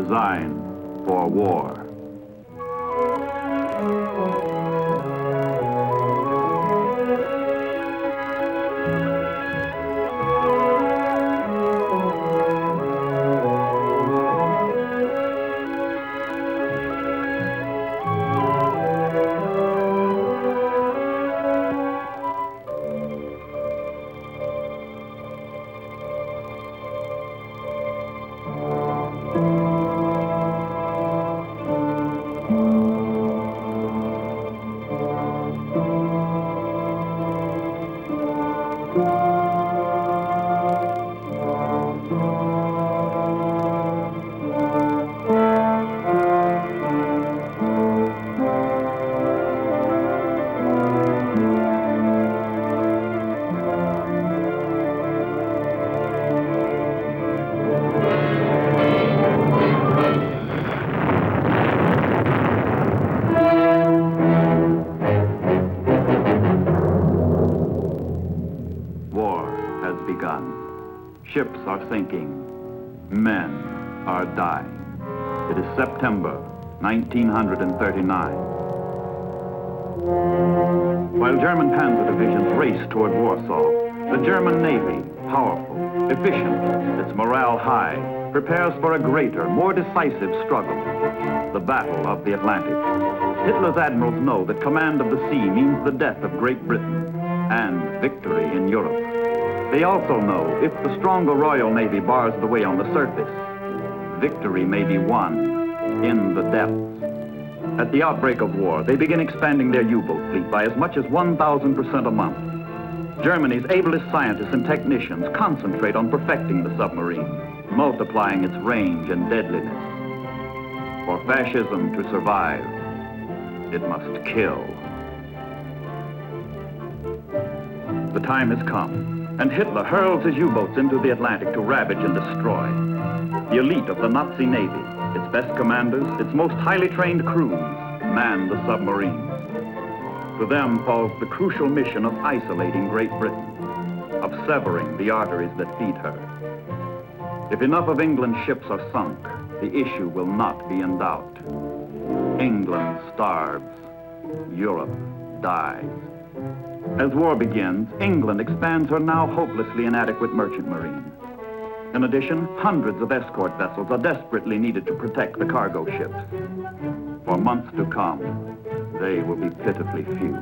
designed for war. Ships are sinking. Men are dying. It is September 1939. While German panzer divisions race toward Warsaw, the German Navy, powerful, efficient, its morale high, prepares for a greater, more decisive struggle, the Battle of the Atlantic. Hitler's admirals know that command of the sea means the death of Great Britain and victory in Europe. They also know if the stronger Royal Navy bars the way on the surface, victory may be won in the depths. At the outbreak of war, they begin expanding their U-boat fleet by as much as 1,000% a month. Germany's ablest scientists and technicians concentrate on perfecting the submarine, multiplying its range and deadliness. For fascism to survive, it must kill. The time has come, and Hitler hurls his U-boats into the Atlantic to ravage and destroy. The elite of the Nazi Navy, its best commanders, its most highly trained crews, man the submarines. To them falls the crucial mission of isolating Great Britain, of severing the arteries that feed her. If enough of England's ships are sunk, the issue will not be in doubt. England starves, Europe dies. As war begins, England expands her now hopelessly inadequate merchant marine. In addition, hundreds of escort vessels are desperately needed to protect the cargo ships. For months to come, they will be pitifully few.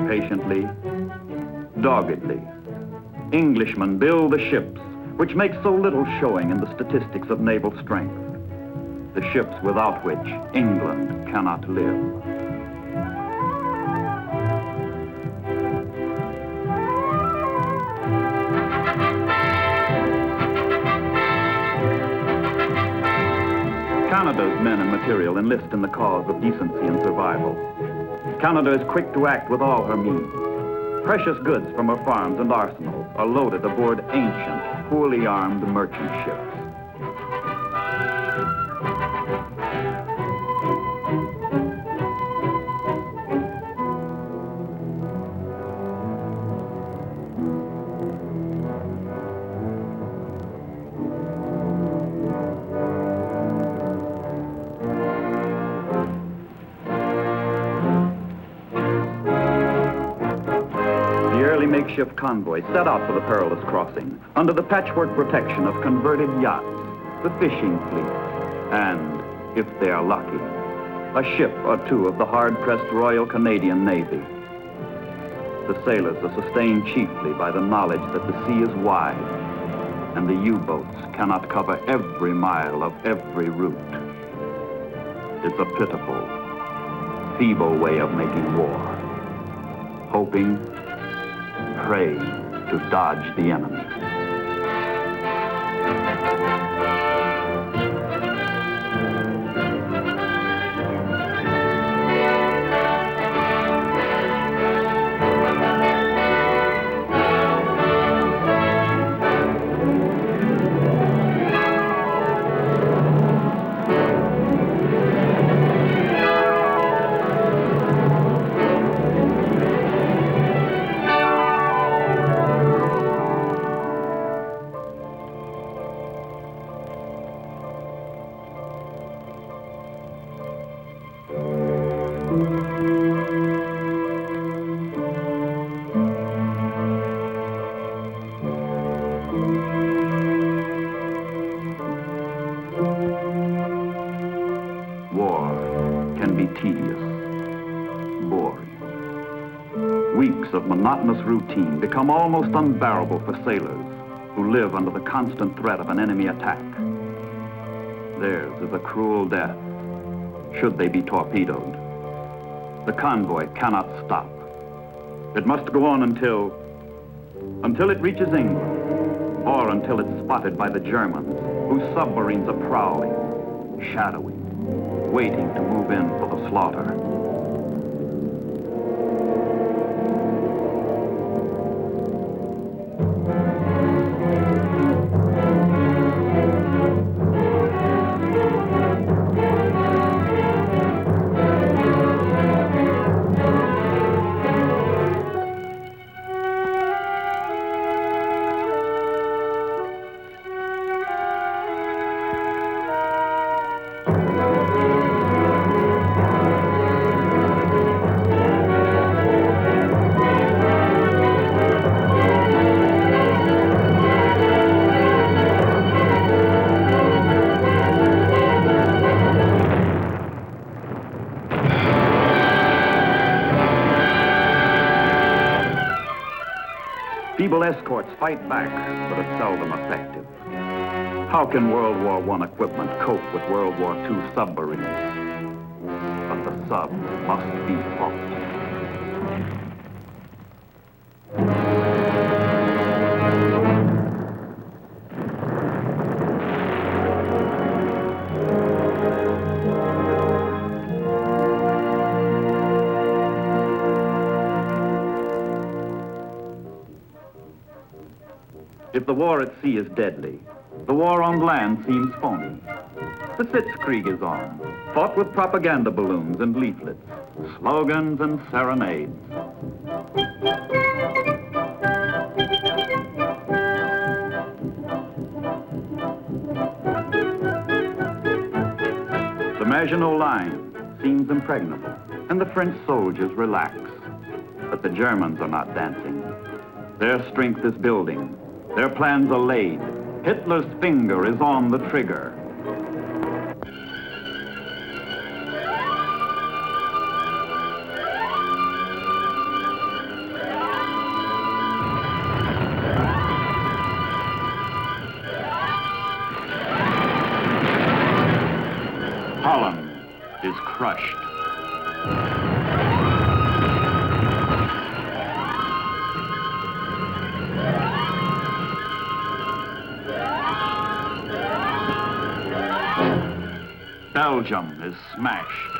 Patiently, doggedly, Englishmen build the ships, which make so little showing in the statistics of naval strength. The ships without which England cannot live. Canada's men and material enlist in the cause of decency and survival. Canada is quick to act with all her means. Precious goods from her farms and arsenals are loaded aboard ancient, poorly armed merchant ships. Makeshift convoy set out for the perilous crossing under the patchwork protection of converted yachts, the fishing fleet, and, if they are lucky, a ship or two of the hard-pressed Royal Canadian Navy. The sailors are sustained chiefly by the knowledge that the sea is wide and the U-boats cannot cover every mile of every route. It's a pitiful, feeble way of making war, hoping, pray to dodge the enemy. War can be tedious, boring. Weeks of monotonous routine become almost unbearable for sailors who live under the constant threat of an enemy attack. Theirs is a cruel death, should they be torpedoed. The convoy cannot stop. It must go on until it reaches England, or until it's spotted by the Germans, whose submarines are prowling, shadowy, waiting to move in for the slaughter. Feeble escorts fight back, but are seldom effective. How can World War I equipment cope with World War II submarines? But the sub must be fought. If the war at sea is deadly, the war on land seems phony. The Sitzkrieg is on, fought with propaganda balloons and leaflets, slogans and serenades. The Maginot Line seems impregnable, and the French soldiers relax. But the Germans are not dancing. Their strength is building. Their plans are laid. Hitler's finger is on the trigger. Holland is crushed. Belgium is smashed.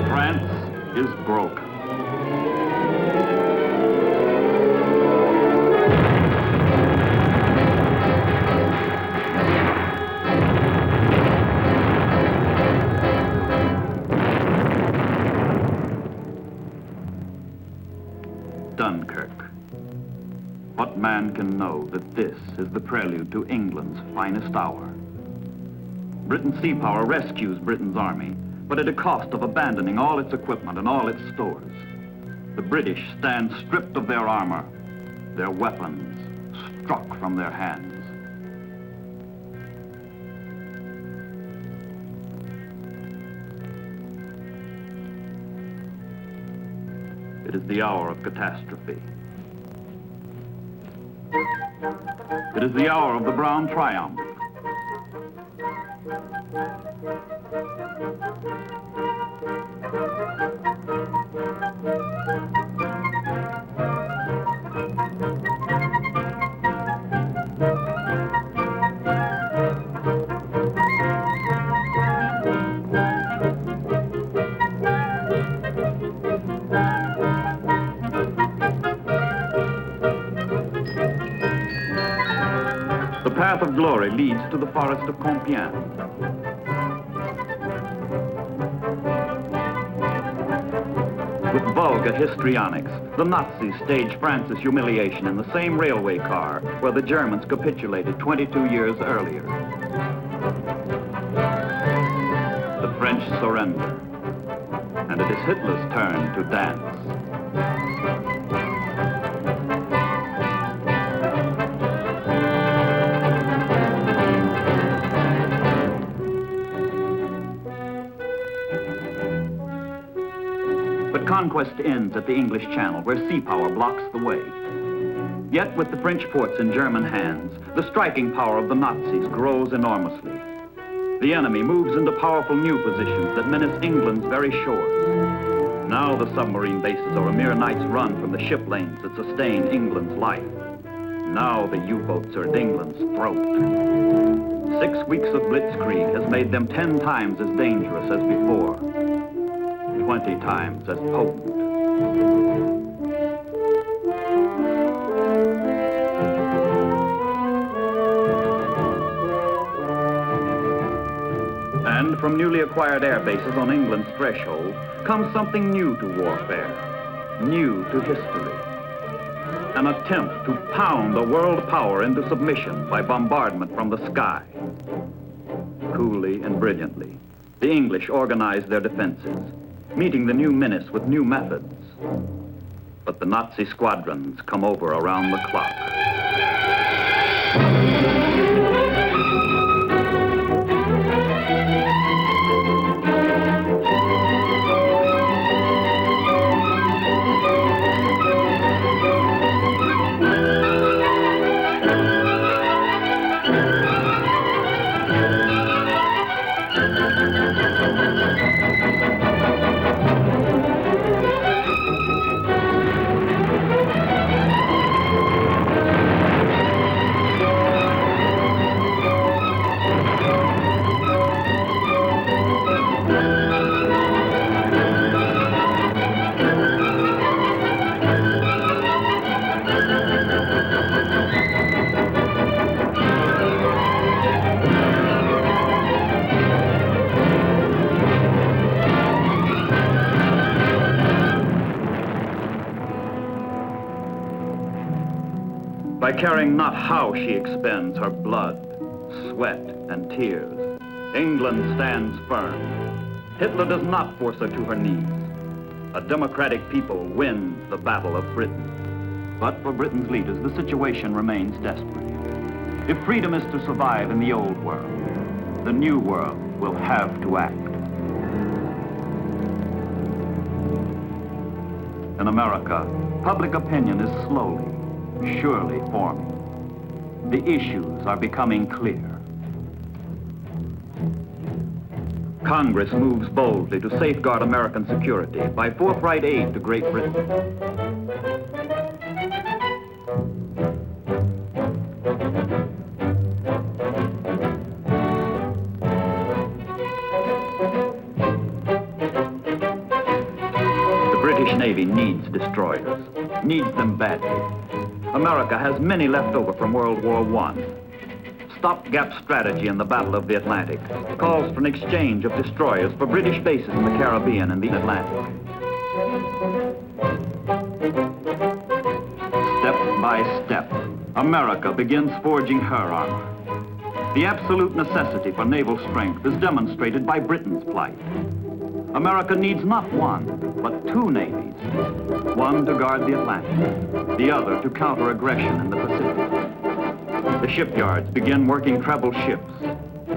France is broken. Dunkirk. What man can know that this is the prelude to England's finest hour? Britain's sea power rescues Britain's army, but at a cost of abandoning all its equipment and all its stores. The British stand stripped of their armor, their weapons struck from their hands. It is the hour of catastrophe. It is the hour of the brown triumph. The path of glory leads to the forest of Compiègne. With Volga histrionics, the Nazis staged France's humiliation in the same railway car where the Germans capitulated 22 years earlier. The French surrender, and it is Hitler's turn to dance. Conquest ends at the English Channel, where sea power blocks the way. Yet with the French ports in German hands, the striking power of the Nazis grows enormously. The enemy moves into powerful new positions that menace England's very shores. Now the submarine bases are a mere night's run from the ship lanes that sustain England's life. Now the U-boats are at England's throat. 6 weeks of blitzkrieg has made them 10 times as dangerous as before. 20 times as potent. And from newly acquired air bases on England's threshold comes something new to warfare, new to history. An attempt to pound a world power into submission by bombardment from the sky. Coolly and brilliantly, the English organized their defenses, meeting the new menace with new methods. But the Nazi squadrons come over around the clock. By caring not how she expends her blood, sweat, and tears, England stands firm. Hitler does not force her to her knees. A democratic people wins the Battle of Britain. But for Britain's leaders, the situation remains desperate. If freedom is to survive in the old world, the new world will have to act. In America, public opinion is slowly, surely forming. The issues are becoming clear. Congress moves boldly to safeguard American security by forthright aid to Great Britain. The British Navy needs destroyers, needs them badly. America has many left over from World War I. Stopgap strategy in the Battle of the Atlantic calls for an exchange of destroyers for British bases in the Caribbean and the Atlantic. Step by step, America begins forging her armor. The absolute necessity for naval strength is demonstrated by Britain's plight. America needs not one, but two navies. One to guard the Atlantic, the other to counter aggression in the Pacific. The shipyards begin working treble ships.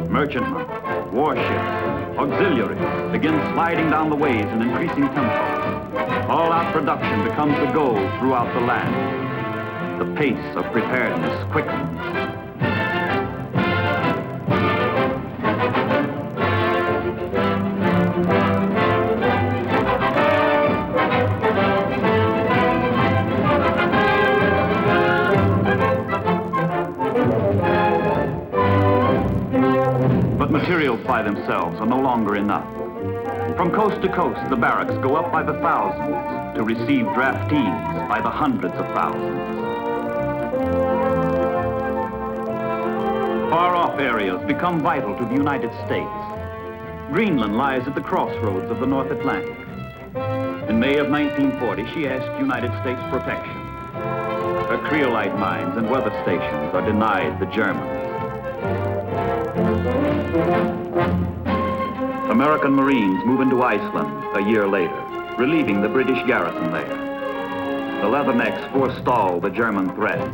Merchantmen, warships, auxiliaries begin sliding down the ways in increasing tempo. All-out production becomes the goal throughout the land. The pace of preparedness quickens. Materials by themselves are no longer enough. From coast to coast, the barracks go up by the thousands to receive draftees by the hundreds of thousands. Far-off areas become vital to the United States. Greenland lies at the crossroads of the North Atlantic. In May of 1940, she asked United States protection. Her creolite mines and weather stations are denied the Germans. American Marines move into Iceland a year later, relieving the British garrison there. The Leathernecks forestall the German threat.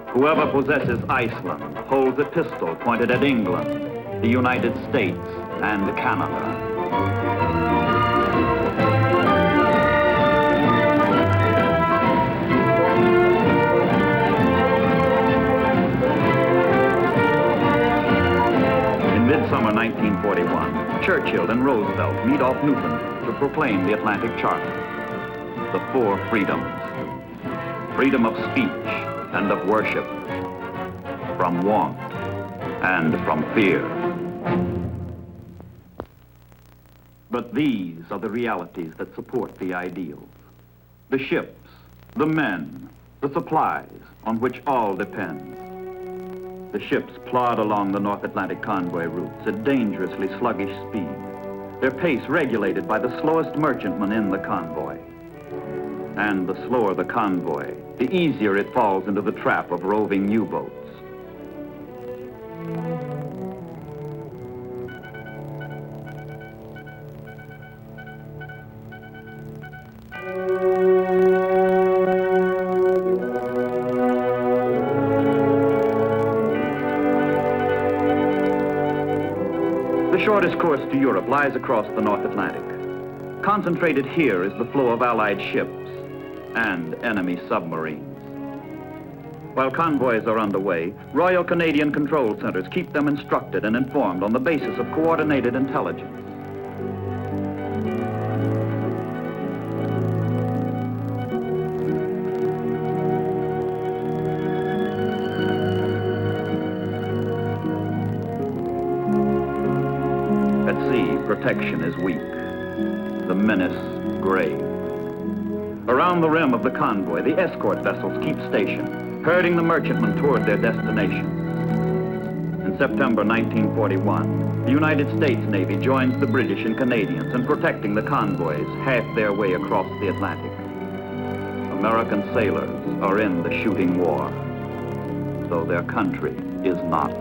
Whoever possesses Iceland holds a pistol pointed at England, the United States, and Canada. In midsummer 1941, Churchill and Roosevelt meet off Newfoundland to proclaim the Atlantic Charter. The four freedoms. Freedom of speech and of worship, from want and from fear. But these are the realities that support the ideals. The ships, the men, the supplies on which all depends. The ships plod along the North Atlantic convoy routes at dangerously sluggish speed, their pace regulated by the slowest merchantman in the convoy. And the slower the convoy, the easier it falls into the trap of roving U-boats. The shortest course to Europe lies across the North Atlantic. Concentrated here is the flow of Allied ships and enemy submarines. While convoys are underway, Royal Canadian Control Centers keep them instructed and informed on the basis of coordinated intelligence. At sea, protection is weak, the menace grave. Around the rim of the convoy, the escort vessels keep station, herding the merchantmen toward their destination. In September 1941, the United States Navy joins the British and Canadians in protecting the convoys half their way across the Atlantic. American sailors are in the shooting war, though their country is not.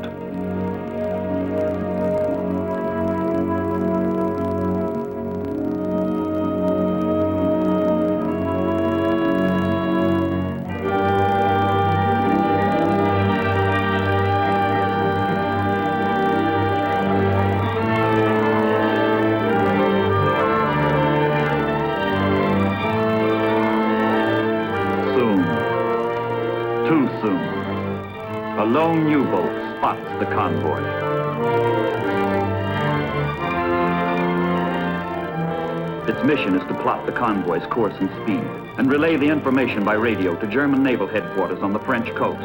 Too soon, a lone U-boat spots the convoy. Its mission is to plot the convoy's course and speed and relay the information by radio to German naval headquarters on the French coast.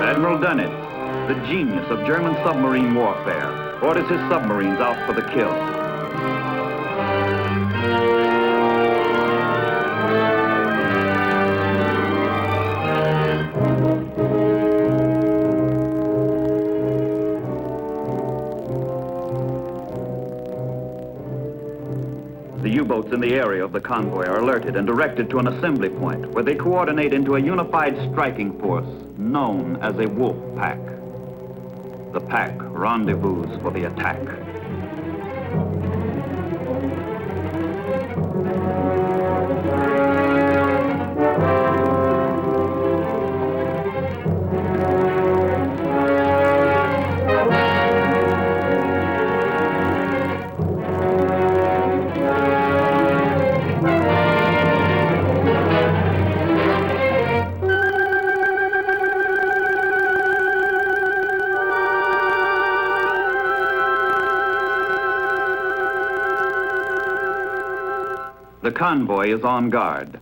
Admiral Dönitz, the genius of German submarine warfare, orders his submarines out for the kill. The U-boats in the area of the convoy are alerted and directed to an assembly point where they coordinate into a unified striking force known as a wolf pack. The pack rendezvous for the attack. The convoy is on guard.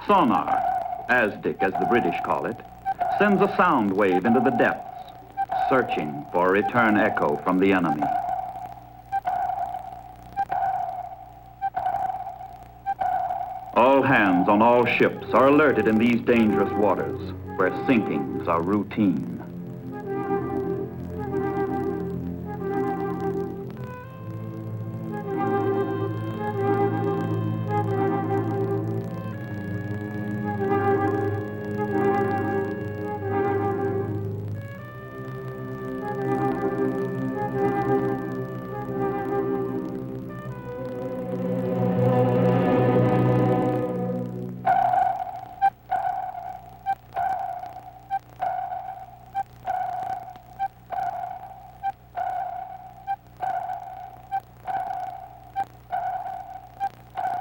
Sonar, ASDIC as the British call it, sends a sound wave into the depths, searching for a return echo from the enemy. All hands on all ships are alerted in these dangerous waters. where sinkings are routine.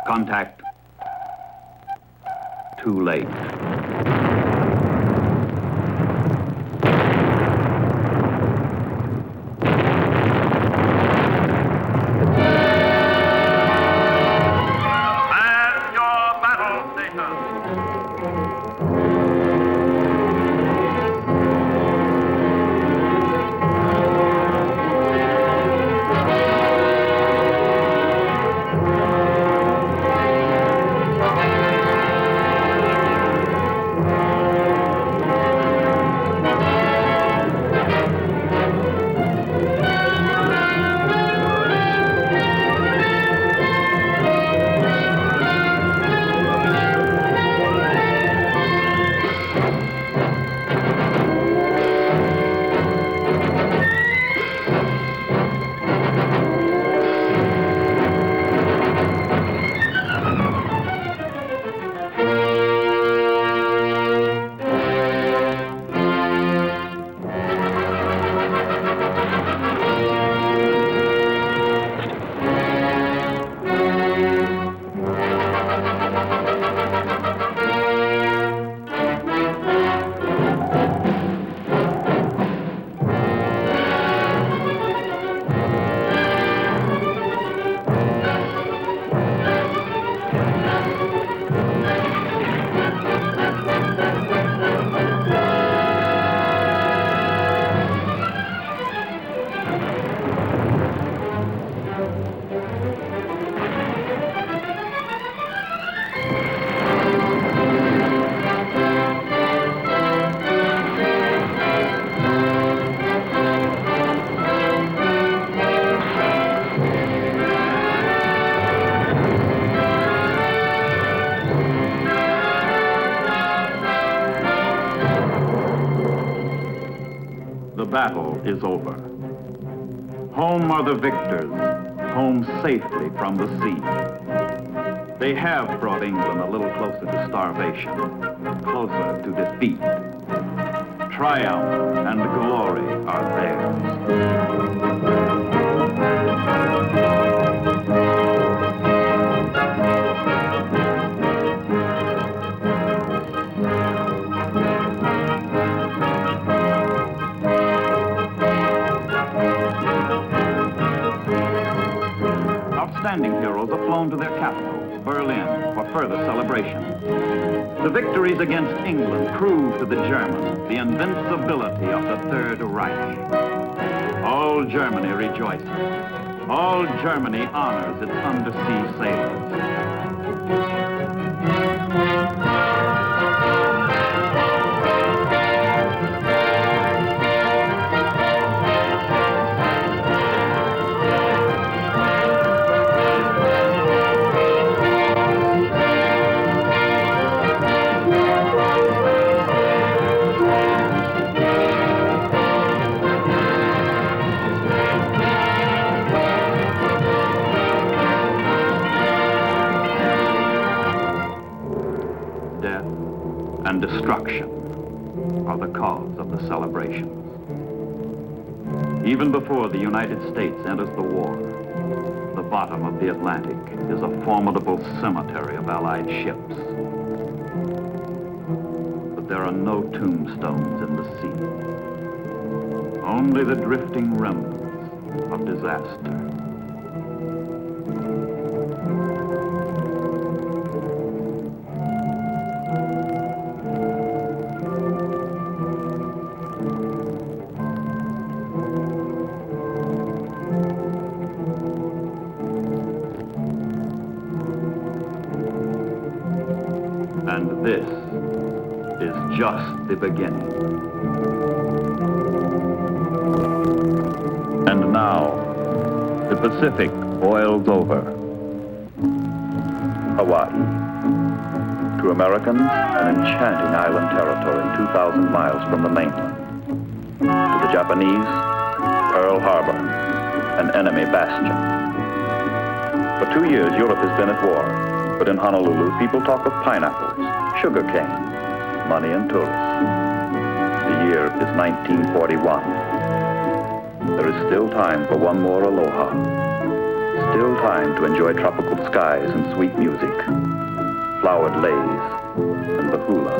Contact. Too late. Man your battle stations. The battle is over. Home are the victors, home safely from the sea. They have brought England a little closer to starvation, closer to defeat. Triumph and glory are theirs. Outstanding heroes are flown to their capital, Berlin, for further celebrations. The victories against England prove to the Germans the invincibility of the Third Reich. All Germany rejoices. All Germany honors its undersea sailors. Death and destruction are the cause of the celebrations. Even before the United States enters the war, the bottom of the Atlantic is a formidable cemetery of Allied ships. But there are no tombstones in the sea, only the drifting remnants of disaster. And this is just the beginning. And now, the Pacific boils over. Hawaii. To Americans, an enchanting island territory 2,000 miles from the mainland. To the Japanese, Pearl Harbor, an enemy bastion. For 2 years, Europe has been at war. But in Honolulu, people talk of pineapples, sugarcane, money and tourists. The year is 1941. There is still time for one more aloha. Still time to enjoy tropical skies and sweet music, flowered leis, and the hula.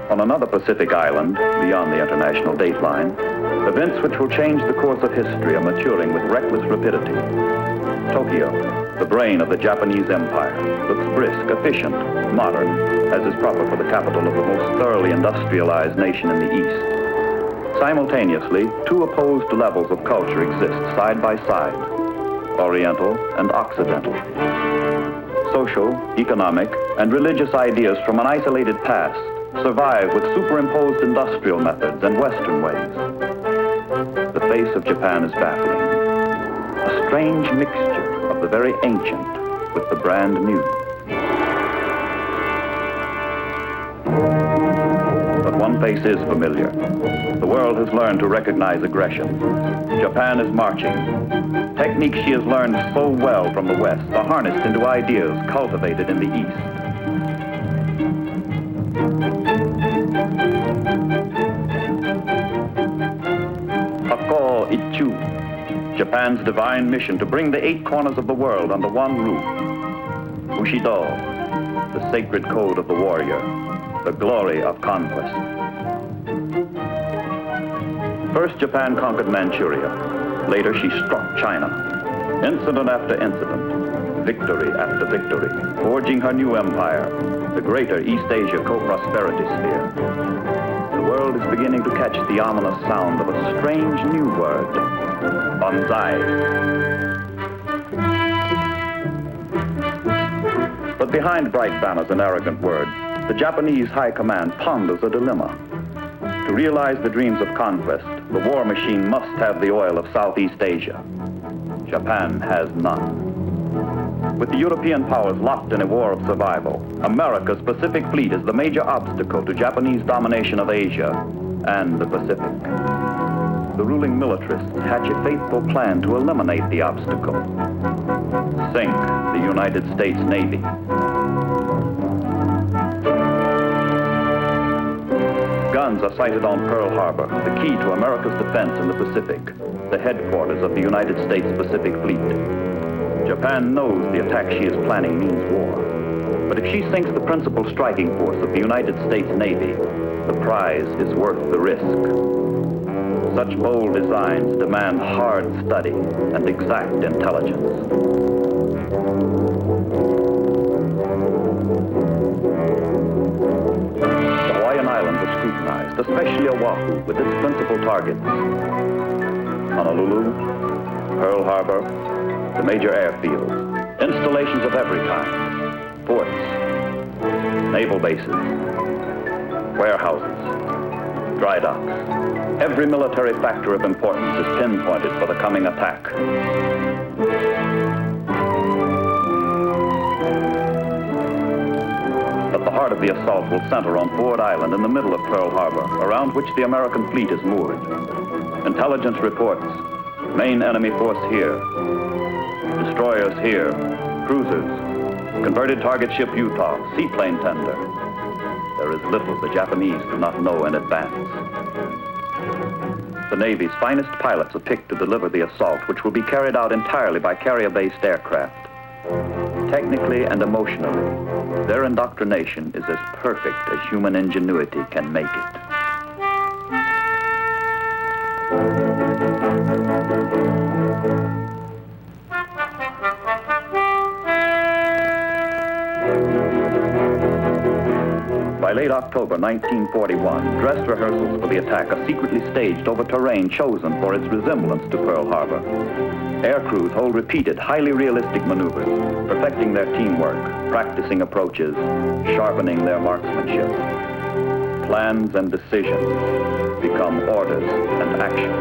On another Pacific island, beyond the international dateline, events which will change the course of history are maturing with reckless rapidity. Tokyo, the brain of the Japanese Empire, looks brisk, efficient, modern, as is proper for the capital of the most thoroughly industrialized nation in the East. Simultaneously, two opposed levels of culture exist side by side, Oriental and Occidental. Social, economic, and religious ideas from an isolated past survive with superimposed industrial methods and Western ways. The face of Japan is baffling. A strange mixture of the very ancient with the brand new. But one face is familiar. The world has learned to recognize aggression. Japan is marching. Techniques she has learned so well from the West are harnessed into ideas cultivated in the East. Japan's divine mission to bring the 8 corners of the world under one roof. Bushido, the sacred code of the warrior, the glory of conquest. First, Japan conquered Manchuria. Later, she struck China. Incident after incident, victory after victory, forging her new empire, the greater East Asia co-prosperity sphere. The world is beginning to catch the ominous sound of a strange new word, Banzai. But behind bright banners and arrogant words, the Japanese high command ponders a dilemma. To realize the dreams of conquest, the war machine must have the oil of Southeast Asia. Japan has none. With the European powers locked in a war of survival, America's Pacific Fleet is the major obstacle to Japanese domination of Asia and the Pacific. The ruling militarists hatch a faithful plan to eliminate the obstacle. Sink the United States Navy. Guns are sighted on Pearl Harbor, the key to America's defense in the Pacific, the headquarters of the United States Pacific Fleet. Japan knows the attack she is planning means war. But if she sinks the principal striking force of the United States Navy, the prize is worth the risk. Such bold designs demand hard study and exact intelligence. The Hawaiian Islands are scrutinized, especially Oahu, with its principal targets. Honolulu, Pearl Harbor, the major airfields, installations of every kind, ports, naval bases, warehouses, dry docks. Every military factor of importance is pinpointed for the coming attack. But the heart of the assault will center on Ford Island in the middle of Pearl Harbor, around which the American fleet is moored. Intelligence reports, main enemy force here, destroyers here, cruisers, converted target ship Utah, seaplane tender. There is little the Japanese do not know in advance. The Navy's finest pilots are picked to deliver the assault, which will be carried out entirely by carrier-based aircraft. Technically and emotionally, Their indoctrination is as perfect as human ingenuity can make it. By late October 1941, dress rehearsals for the attack are secretly staged over terrain chosen for its resemblance to Pearl Harbor. Air crews hold repeated, highly realistic maneuvers, perfecting their teamwork, practicing approaches, sharpening their marksmanship. Plans and decisions become orders and action.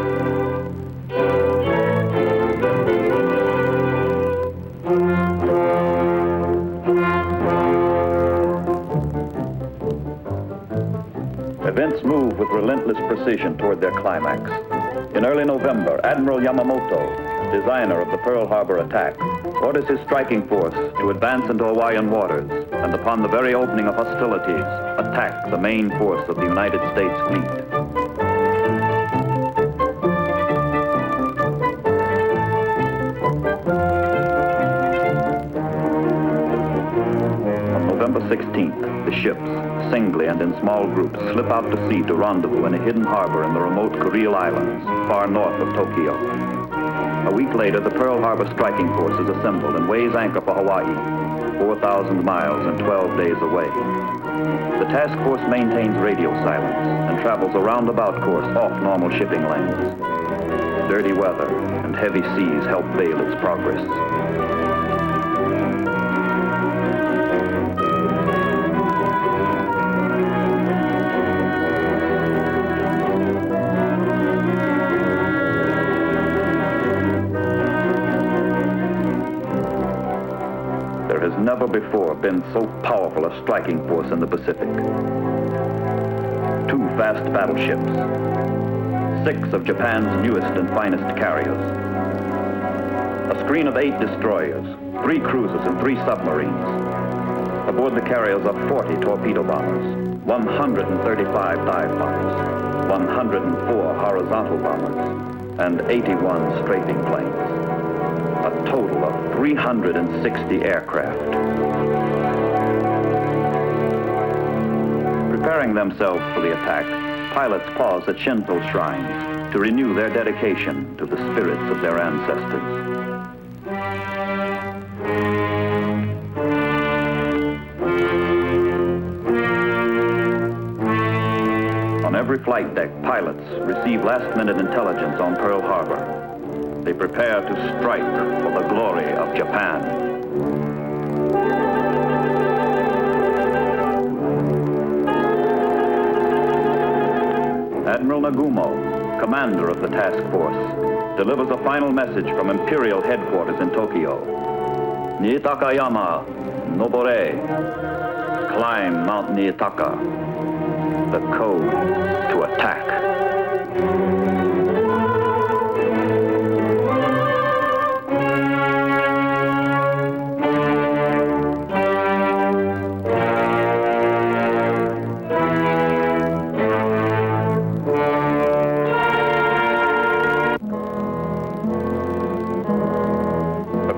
Events move with relentless precision toward their climax. In early November, Admiral Yamamoto, designer of the Pearl Harbor attack, orders his striking force to advance into Hawaiian waters and upon the very opening of hostilities, attack the main force of the United States fleet. On November 16th, the ships, singly and in small groups, slip out to sea to rendezvous in a hidden harbor in the remote Kuril Islands, far north of Tokyo. A week later, the Pearl Harbor striking force is assembled and weighs anchor for Hawaii, 4,000 miles and 12 days away. The task force maintains radio silence and travels a roundabout course off normal shipping lanes. Dirty weather and heavy seas help veil its progress. There has never before been so powerful a striking force in the Pacific. 2 fast battleships, 6 of Japan's newest and finest carriers, a screen of 8 destroyers, 3 cruisers and 3 submarines. Aboard the carriers are 40 torpedo bombers, 135 dive bombers, 104 horizontal bombers, and 81 strafing planes. A total of 360 aircraft. Preparing themselves for the attack, pilots pause at Shinto shrines to renew their dedication to the spirits of their ancestors. On every flight deck, pilots receive last-minute intelligence on Pearl Harbor. They prepare to strike for the glory of Japan. Admiral Nagumo, commander of the task force, delivers a final message from Imperial headquarters in Tokyo. Niitakayama, nobore. Climb Mount Niitaka. The code to attack.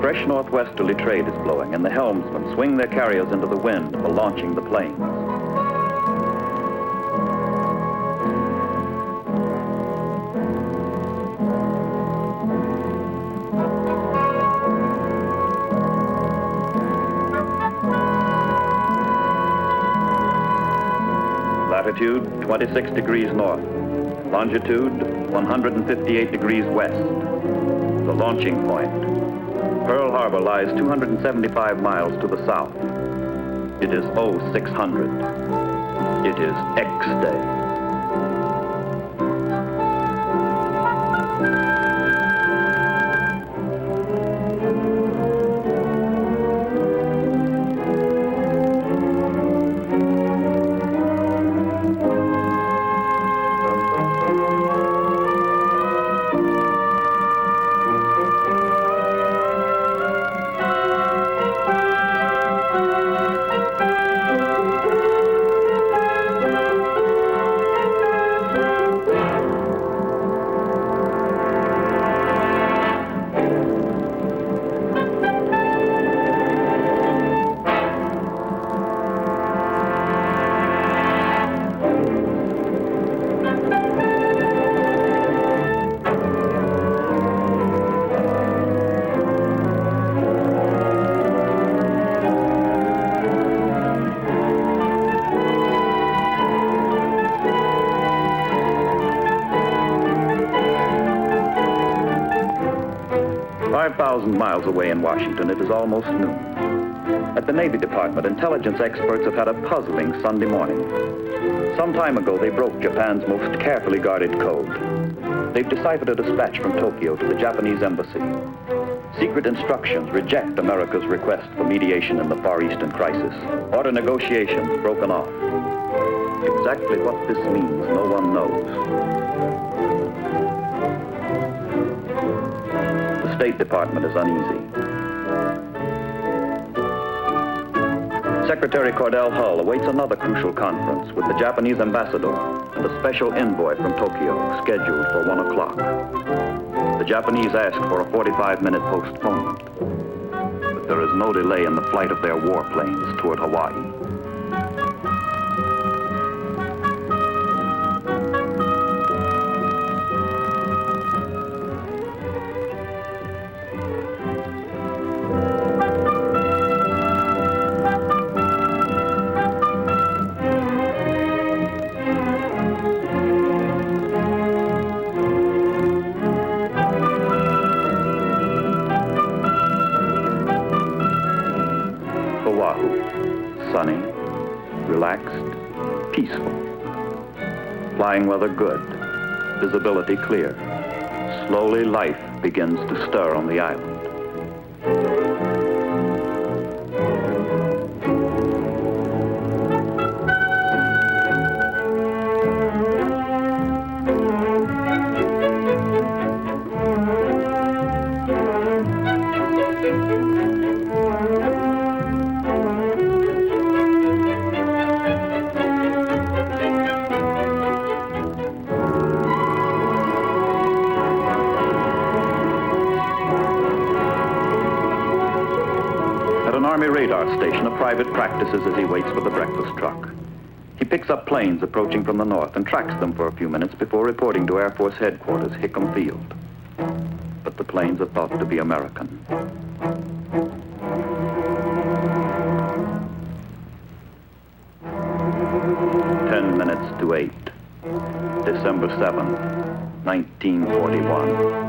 Fresh northwesterly trade is blowing, and the helmsmen swing their carriers into the wind for launching the planes. Latitude 26 degrees north, longitude 158 degrees west. The launching point. Pearl Harbor lies 275 miles to the south. It is 0600. It is X Day. 5,000 miles away in Washington, it is almost noon. At the Navy Department, intelligence experts have had a puzzling Sunday morning. Some time ago, they broke Japan's most carefully guarded code. They've deciphered a dispatch from Tokyo to the Japanese embassy. Secret instructions reject America's request for mediation in the Far Eastern crisis. Order negotiations broken off. Exactly what this means, no one knows. The State Department is uneasy. Secretary Cordell Hull awaits another crucial conference with the Japanese ambassador and a special envoy from Tokyo scheduled for 1 o'clock. The Japanese ask for a 45-minute postponement, but there is no delay in the flight of their warplanes toward Hawaii. Sunny, relaxed, peaceful. Flying weather good, visibility clear. Slowly life begins to stir on the island. Station, a private practices as he waits for the breakfast truck. He picks up planes approaching from the north and tracks them for a few minutes before reporting to Air Force Headquarters, Hickam Field. But the planes are thought to be American. Ten minutes to 8. December 7, 1941.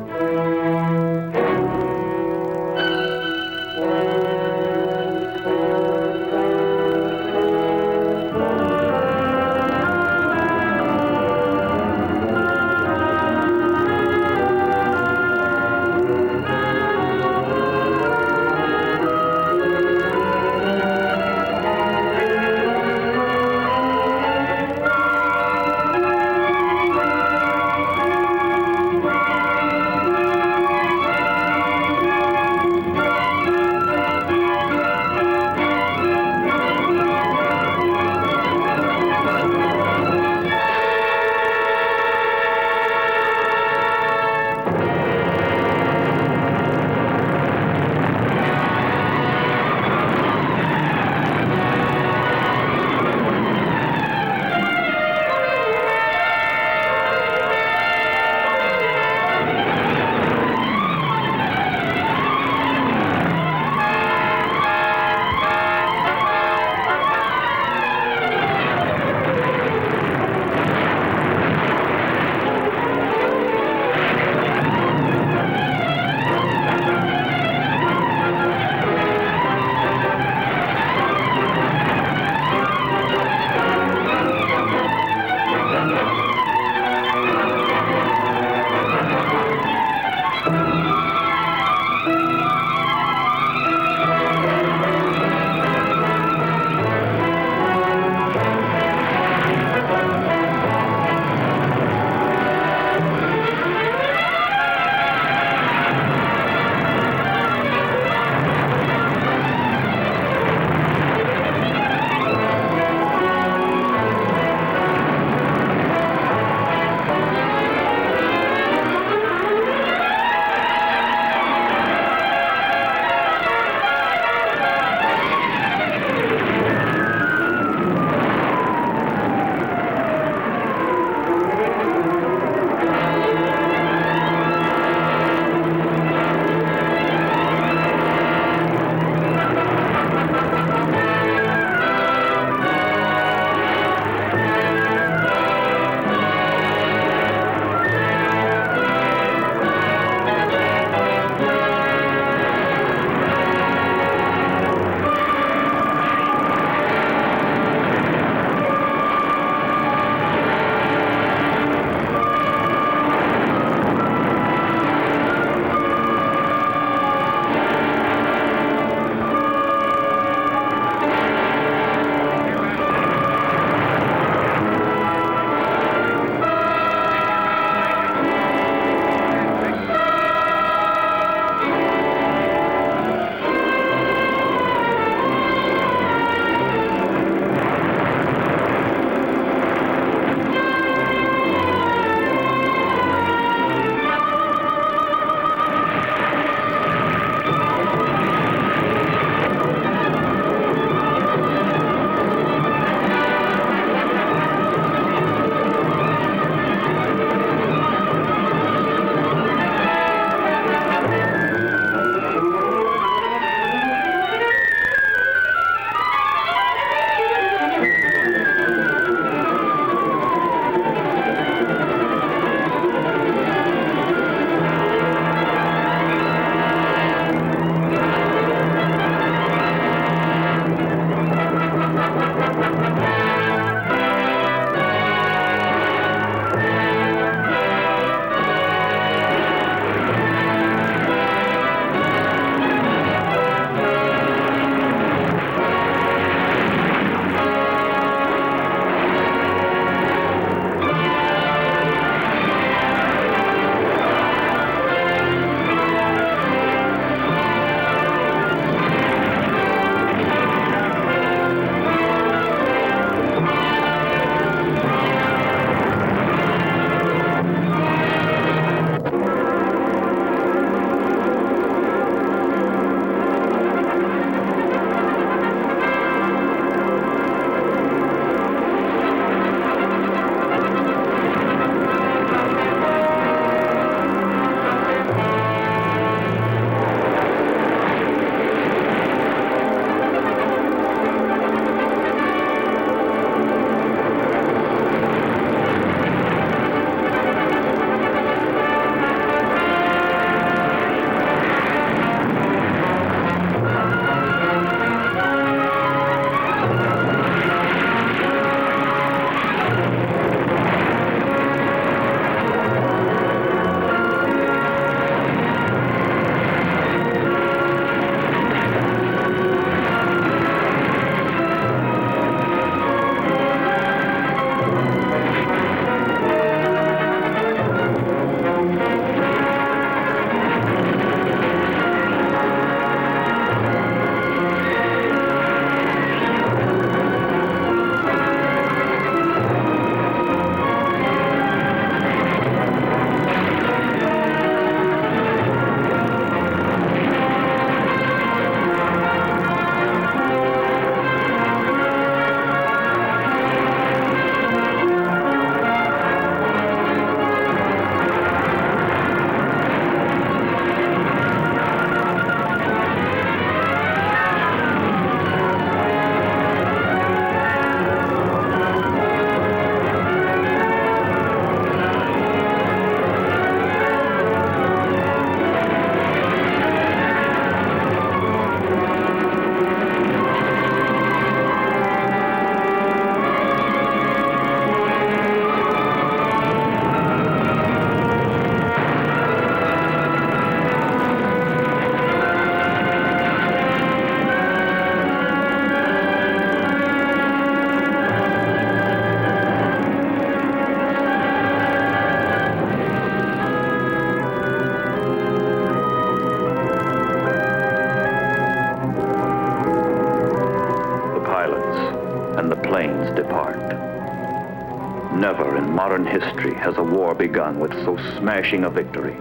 Never in modern history has a war begun with so smashing a victory.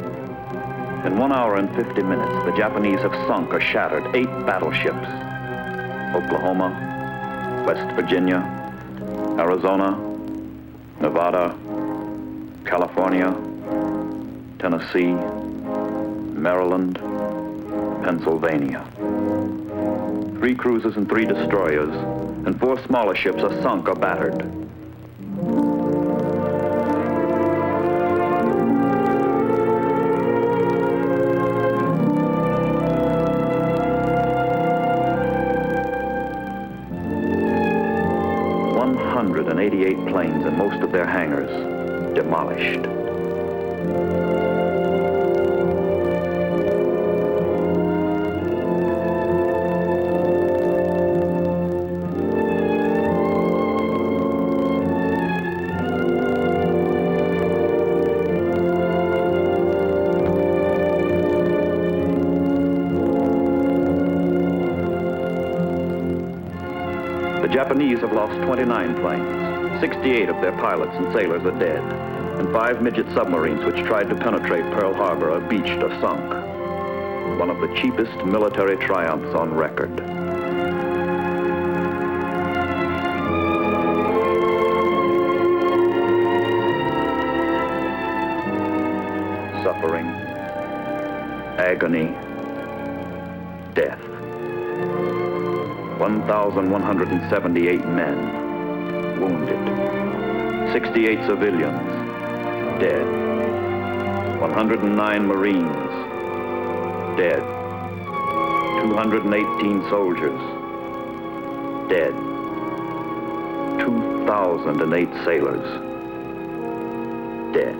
In 1 hour and 50 minutes, the Japanese have sunk or shattered 8 battleships. Oklahoma, West Virginia, Arizona, Nevada, California, Tennessee, Maryland, Pennsylvania. 3 cruisers and 3 destroyers, and 4 smaller ships are sunk or battered. Planes and most of their hangars demolished. The Japanese have lost 29 planes. 68 of their pilots and sailors are dead, and 5 midget submarines which tried to penetrate Pearl Harbor are beached or sunk. One of the cheapest military triumphs on record. Suffering, agony, death. 1,178 men wounded, 68 civilians dead, 109 Marines dead, 218 soldiers dead, 2,008 sailors dead.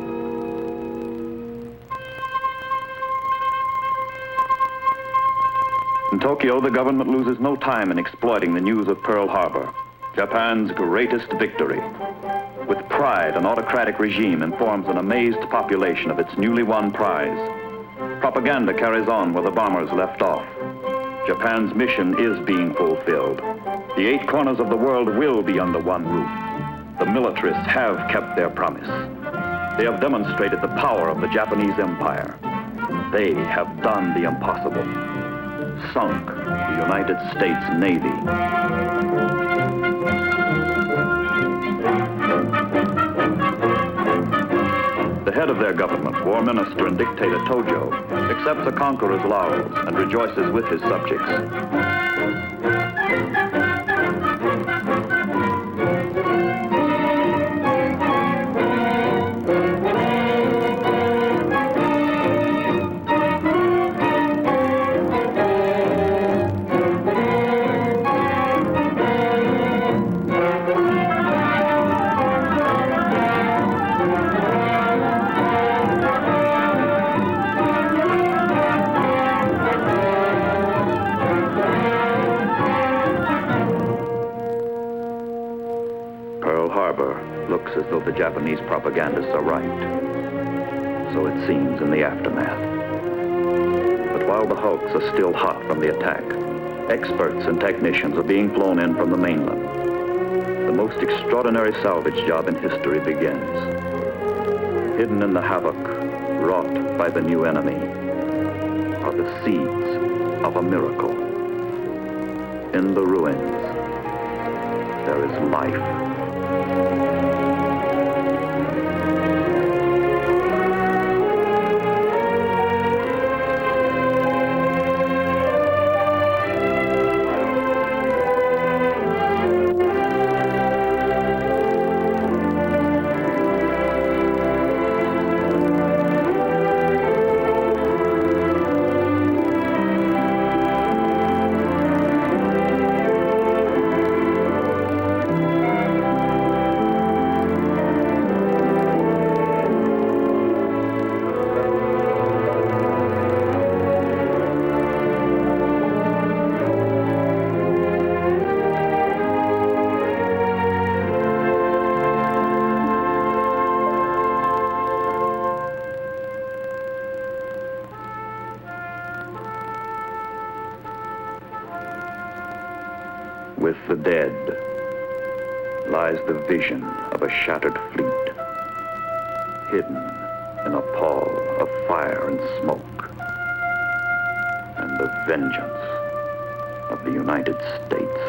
In Tokyo, the government loses no time in exploiting the news of Pearl Harbor, Japan's greatest victory. With pride, an autocratic regime informs an amazed population of its newly won prize. Propaganda carries on where the bombers left off. Japan's mission is being fulfilled. The 8 corners of the world will be under one roof. The militarists have kept their promise. They have demonstrated the power of the Japanese Empire. They have done the impossible. Sunk the United States Navy. The head of their government, War Minister and Dictator Tojo, accepts a conqueror's laurels and rejoices with his subjects. Looks as though the Japanese propagandists are right. So it seems in the aftermath. But while the hulks are still hot from the attack, experts and technicians are being flown in from the mainland. The most extraordinary salvage job in history begins. Hidden in the havoc wrought by the new enemy are the seeds of a miracle. In the ruins, there is life. With the dead lies the vision of a shattered fleet, hidden in a pall of fire and smoke, and the vengeance of the United States.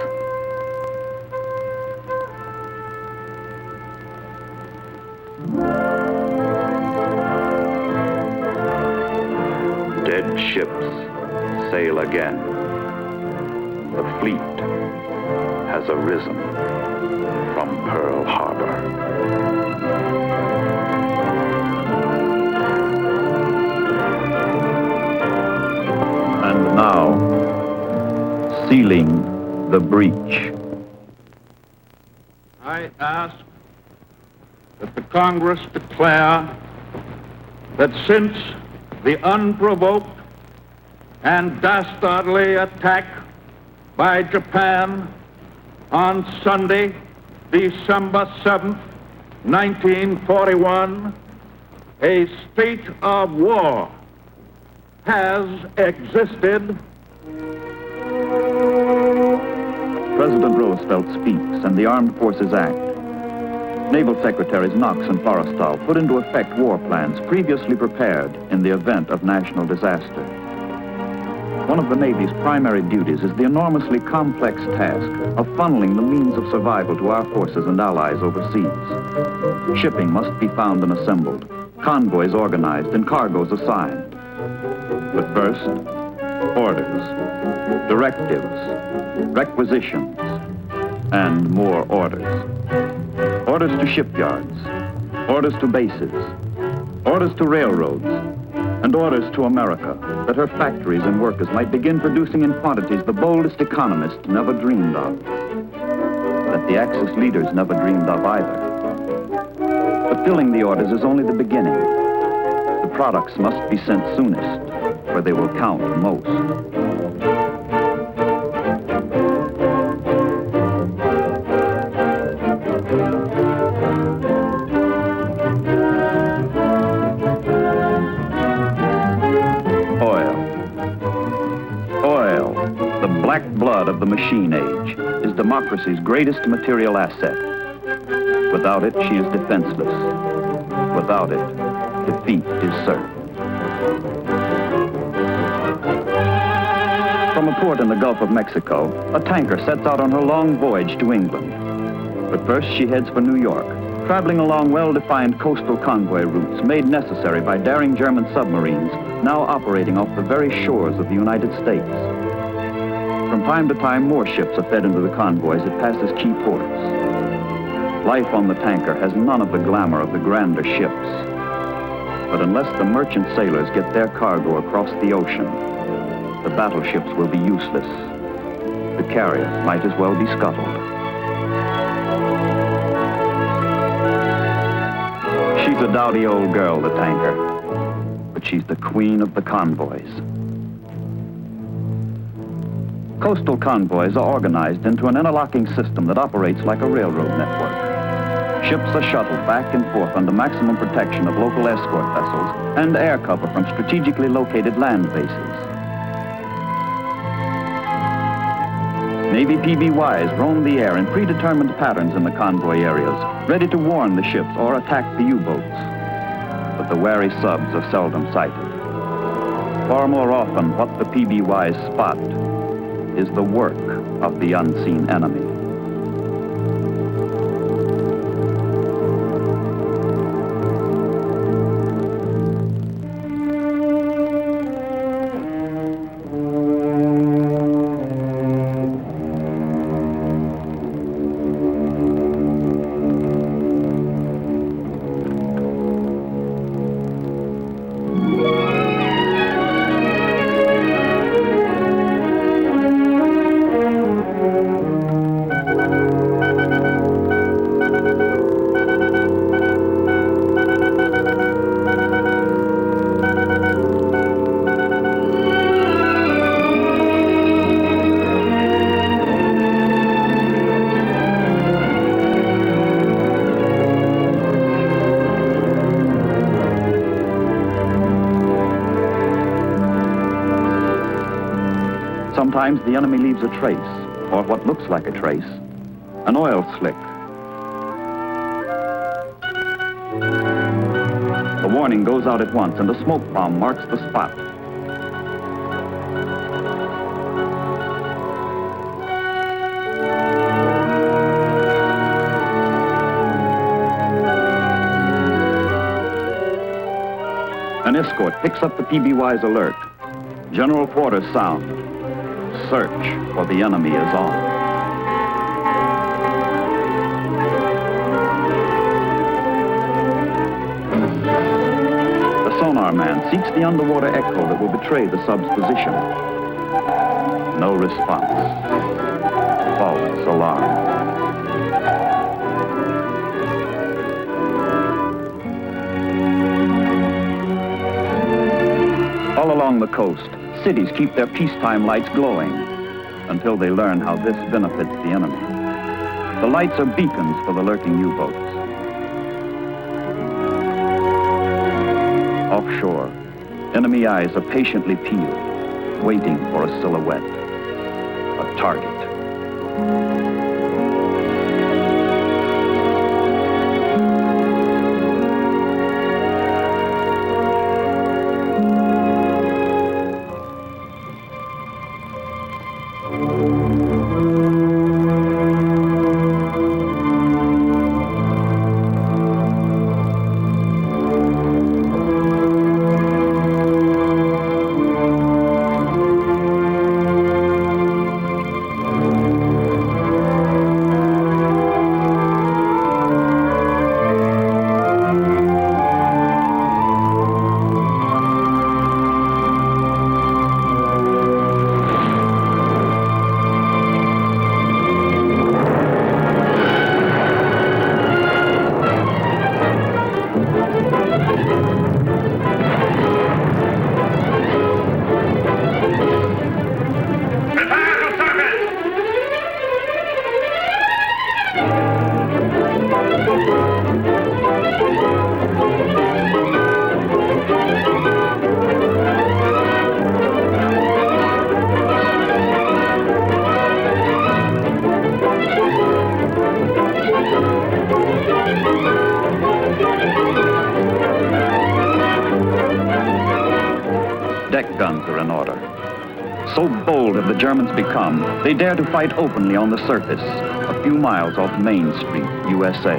Dead ships sail again. The fleet has arisen from Pearl Harbor. And now, sealing the breach. I ask that the Congress declare that since the unprovoked and dastardly attack by Japan on Sunday, December 7th, 1941, a state of war has existed. President Roosevelt speaks and the Armed Forces Act. Naval Secretaries Knox and Forrestal put into effect war plans previously prepared in the event of national disaster. One of the Navy's primary duties is the enormously complex task of funneling the means of survival to our forces and allies overseas. Shipping must be found and assembled, convoys organized, and cargoes assigned. But first, orders, directives, requisitions, and more orders. Orders to shipyards, orders to bases, orders to railroads, and orders to America that her factories and workers might begin producing in quantities the boldest economists never dreamed of, that the Axis leaders never dreamed of either. Fulfilling the orders is only the beginning. The products must be sent soonest, where they will count most. Black blood of the machine age is democracy's greatest material asset. Without it, she is defenseless. Without it, defeat is certain. From a port in the Gulf of Mexico, a tanker sets out on her long voyage to England. But first, she heads for New York, traveling along well-defined coastal convoy routes made necessary by daring German submarines now operating off the very shores of the United States. From time to time, more ships are fed into the convoys that passes key ports. Life on the tanker has none of the glamour of the grander ships. But unless the merchant sailors get their cargo across the ocean, the battleships will be useless. The carriers might as well be scuttled. She's a dowdy old girl, the tanker, but she's the queen of the convoys. Coastal convoys are organized into an interlocking system that operates like a railroad network. Ships are shuttled back and forth under maximum protection of local escort vessels and air cover from strategically located land bases. Navy PBYs roam the air in predetermined patterns in the convoy areas, ready to warn the ships or attack the U-boats. But the wary subs are seldom sighted. Far more often, what the PBYs spot is the work of the unseen enemy. Sometimes the enemy leaves a trace, or what looks like a trace, an oil slick, The warning goes out at once, and a smoke bomb marks the spot. An escort picks up the PBY's alert. General quarters sound. Search for the enemy is on. The sonar man seeks the underwater echo that will betray the sub's position. No response. False alarm. All along the coast, cities keep their peacetime lights glowing until they learn how this benefits the enemy. The lights are beacons for the lurking U-boats. Offshore, enemy eyes are patiently peeled, waiting for a silhouette, a target. Deck guns are in order. So bold have the Germans become, they dare to fight openly on the surface, a few miles off Main Street, USA.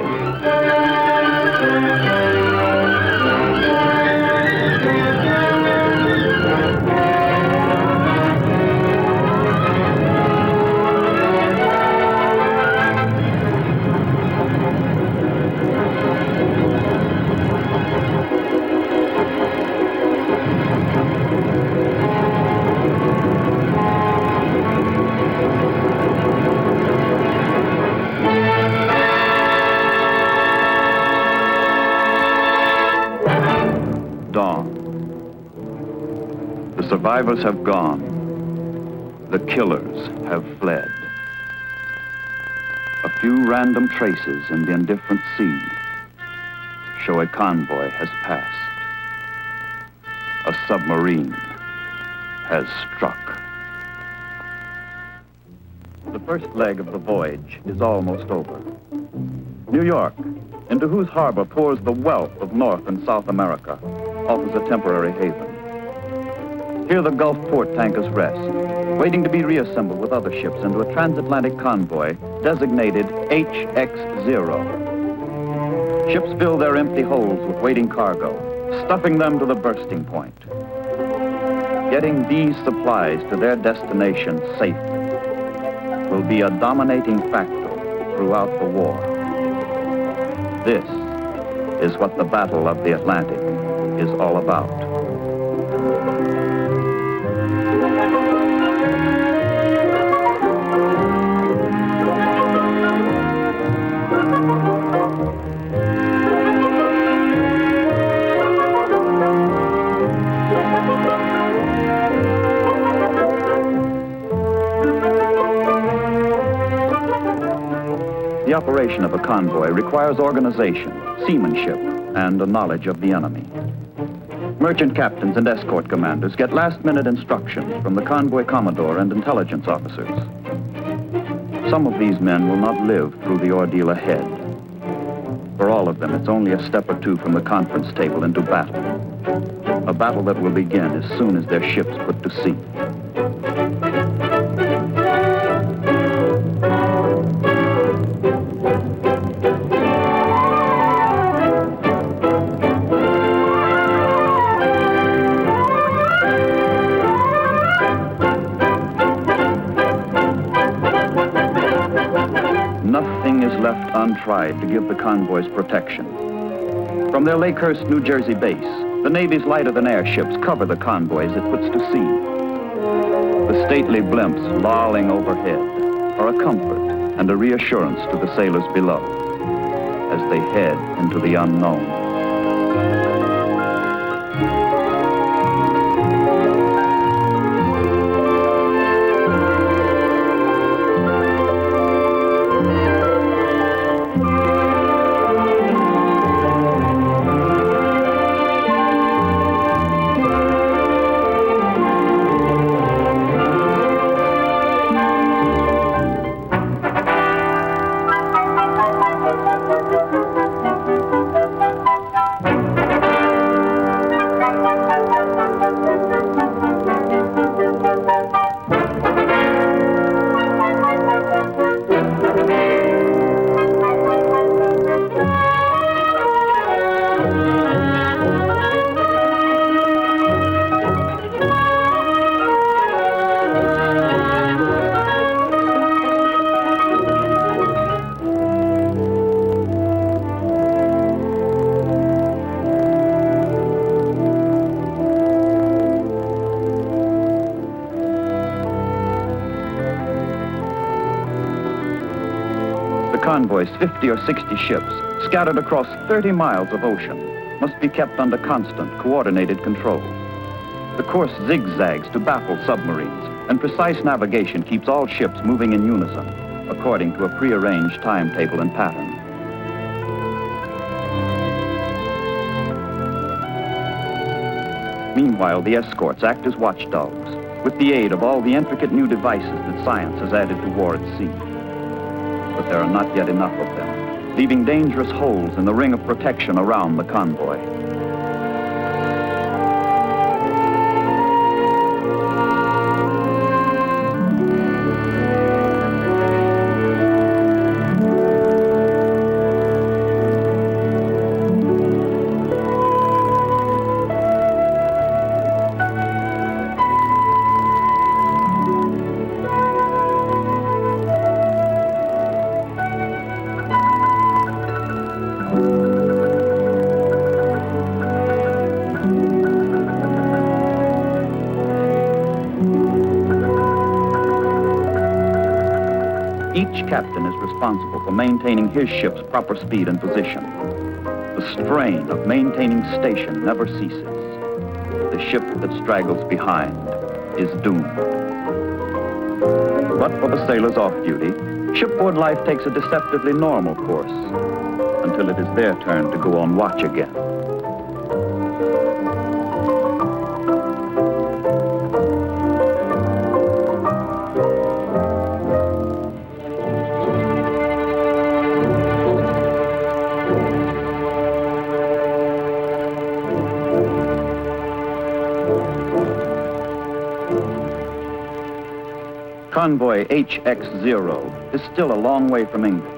Dawn. The survivors have gone. The killers have fled. A few random traces in the indifferent sea show a convoy has passed. A submarine has struck. The first leg of the voyage is almost over. New York, into whose harbor pours the wealth of North and South America, offers a temporary haven. Here the Gulf port tankers rest, waiting to be reassembled with other ships into a transatlantic convoy designated HX-0. Ships fill their empty holds with waiting cargo, stuffing them to the bursting point. Getting these supplies to their destination safely will be a dominating factor throughout the war. This is what the Battle of the Atlantic is all about. The operation of a convoy requires organization, seamanship, and a knowledge of the enemy. Merchant captains and escort commanders get last-minute instructions from the convoy commodore and intelligence officers. Some of these men will not live through the ordeal ahead. For all of them, it's only a step or two from the conference table into battle. A battle that will begin as soon as their ships put to sea. Nothing is left untried to give the convoys protection. From their Lakehurst, New Jersey base, the Navy's lighter-than-air ships cover the convoys it puts to sea. The stately blimps lolling overhead are a comfort and a reassurance to the sailors below as they head into the unknown. Convoys, 50 or 60 ships, scattered across 30 miles of ocean, must be kept under constant, coordinated control. The course zigzags to baffle submarines, and precise navigation keeps all ships moving in unison, according to a prearranged timetable and pattern. Meanwhile, the escorts act as watchdogs, with the aid of all the intricate new devices that science has added to war at sea. But there are not yet enough of them, leaving dangerous holes in the ring of protection around the convoy. Each captain is responsible for maintaining his ship's proper speed and position. The strain of maintaining station never ceases. The ship that straggles behind is doomed. But for the sailors off duty, shipboard life takes a deceptively normal course until it is their turn to go on watch again. Convoy HX0 is still a long way from England.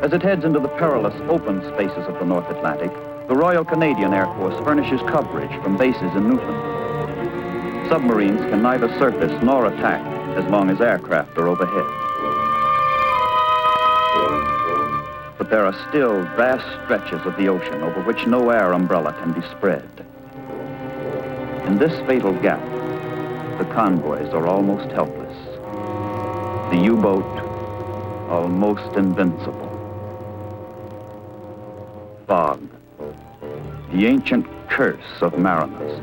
As it heads into the perilous open spaces of the North Atlantic, the Royal Canadian Air Force furnishes coverage from bases in Newfoundland. Submarines can neither surface nor attack as long as aircraft are overhead. But there are still vast stretches of the ocean over which no air umbrella can be spread. In this fatal gap, the convoys are almost helpless. The U-boat, almost invincible. Fog, the ancient curse of mariners,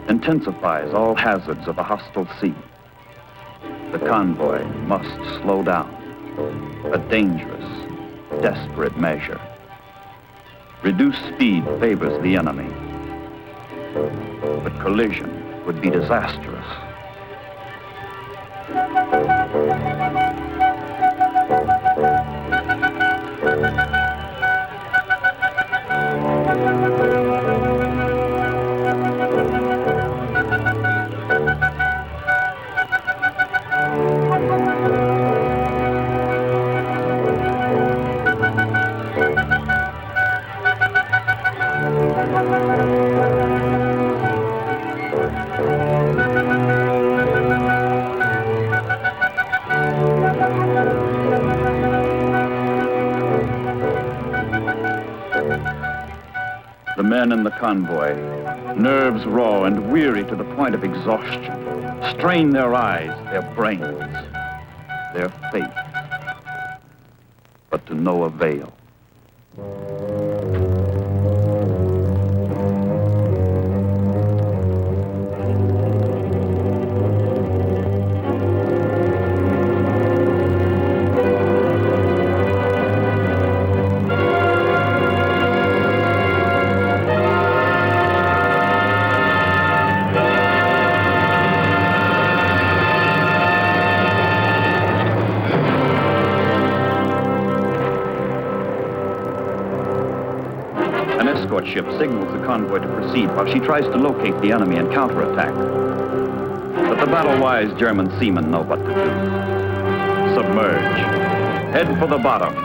intensifies all hazards of a hostile sea. The convoy must slow down, a dangerous, desperate measure. Reduced speed favors the enemy, but collision would be disastrous. The men in the convoy, nerves raw and weary to the point of exhaustion, strain their eyes, their brains, their faith, but to no avail. An escort ship signals the convoy to proceed while she tries to locate the enemy and counterattack. But the battle-wise German seamen know what to do. Submerge. Head for the bottom.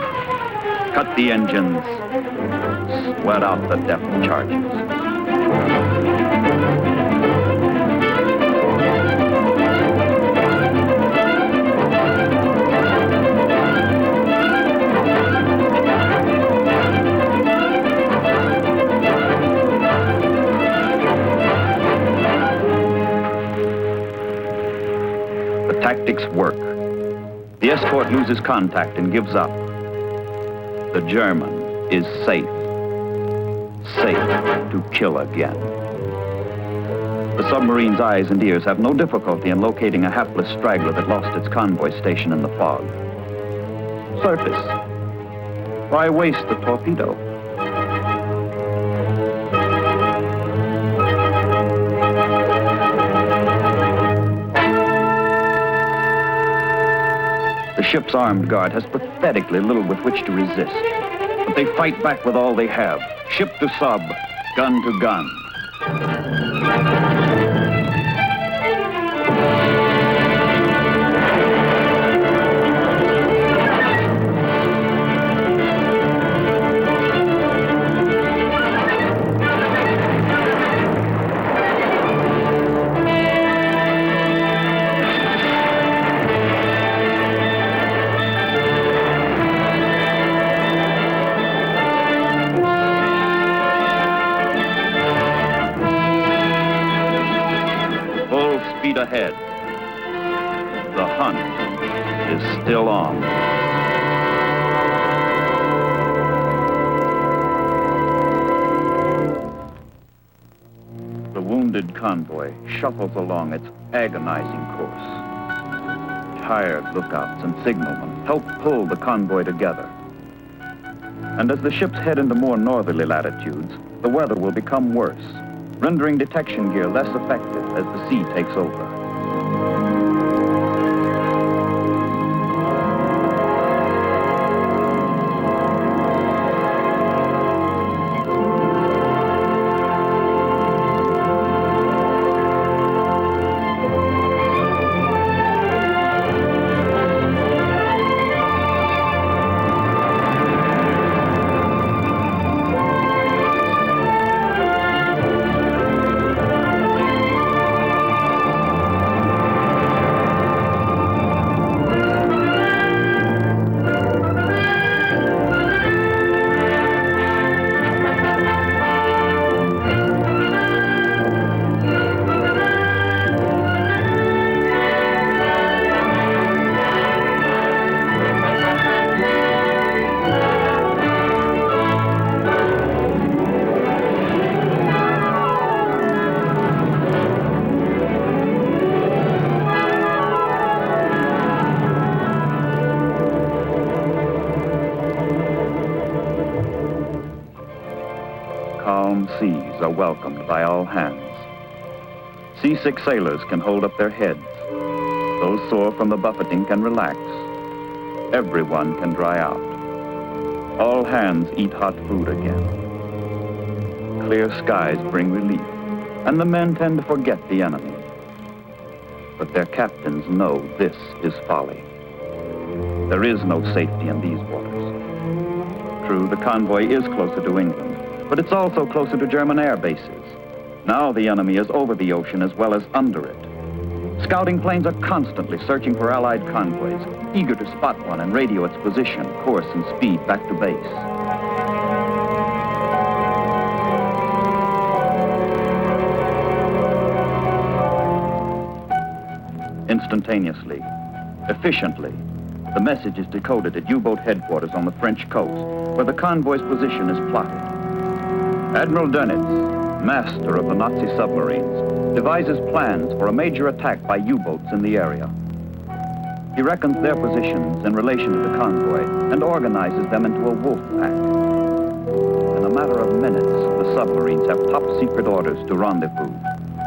Cut the engines. Sweat out the depth charges. Tactics work. The escort loses contact and gives up. The German is safe. Safe to kill again. The submarine's eyes and ears have no difficulty in locating a hapless straggler that lost its convoy station in the fog. Surface. Why waste the torpedo? The ship's armed guard has pathetically little with which to resist. But they fight back with all they have, ship to sub, gun to gun. Speed ahead. The hunt is still on. The wounded convoy shuffles along its agonizing course. Tired lookouts and signalmen help pull the convoy together. And as the ships head into more northerly latitudes, the weather will become worse, rendering detection gear less effective as the sea takes over. Calm seas are welcomed by all hands. Seasick sailors can hold up their heads. Those sore from the buffeting can relax. Everyone can dry out. All hands eat hot food again. Clear skies bring relief, and the men tend to forget the enemy. But their captains know this is folly. There is no safety in these waters. True, the convoy is closer to England, but it's also closer to German air bases. Now the enemy is over the ocean as well as under it. Scouting planes are constantly searching for Allied convoys, eager to spot one and radio its position, course, and speed back to base. Instantaneously, efficiently, the message is decoded at U-boat headquarters on the French coast, where the convoy's position is plotted. Admiral Dönitz, master of the Nazi submarines, devises plans for a major attack by U-boats in the area. He reckons their positions in relation to the convoy and organizes them into a wolf pack. In a matter of minutes, the submarines have top-secret orders to rendezvous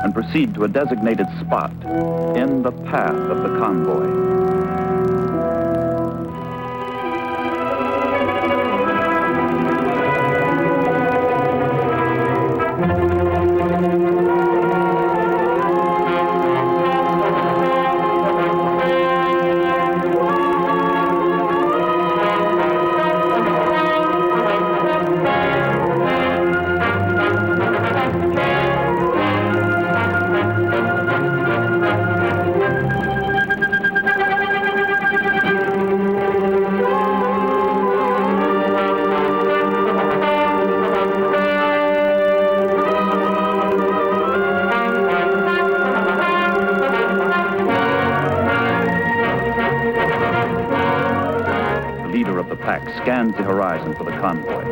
and proceed to a designated spot in the path of the convoy. Scans the horizon for the convoy.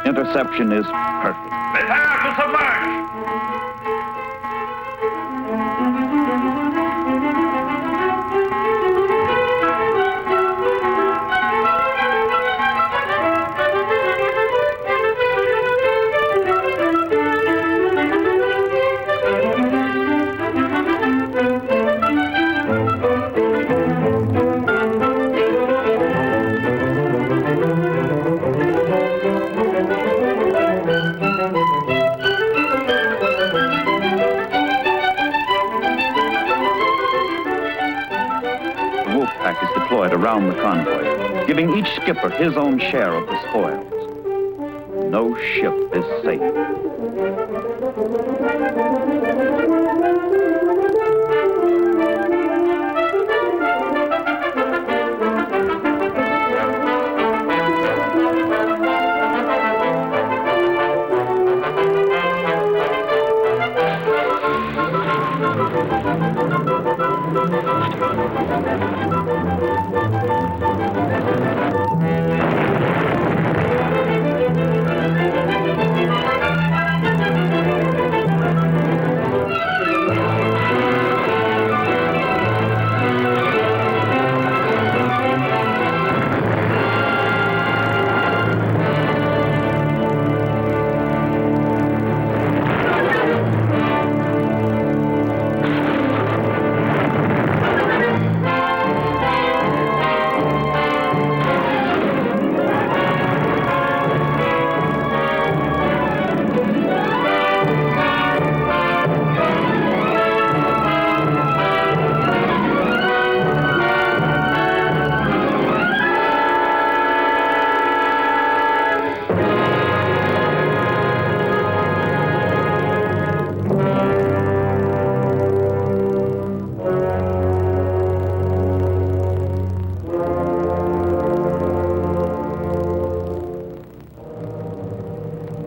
Interception is perfect. Prepare to submerge! Around the convoy, giving each skipper his own share of the spoils. No ship is safe.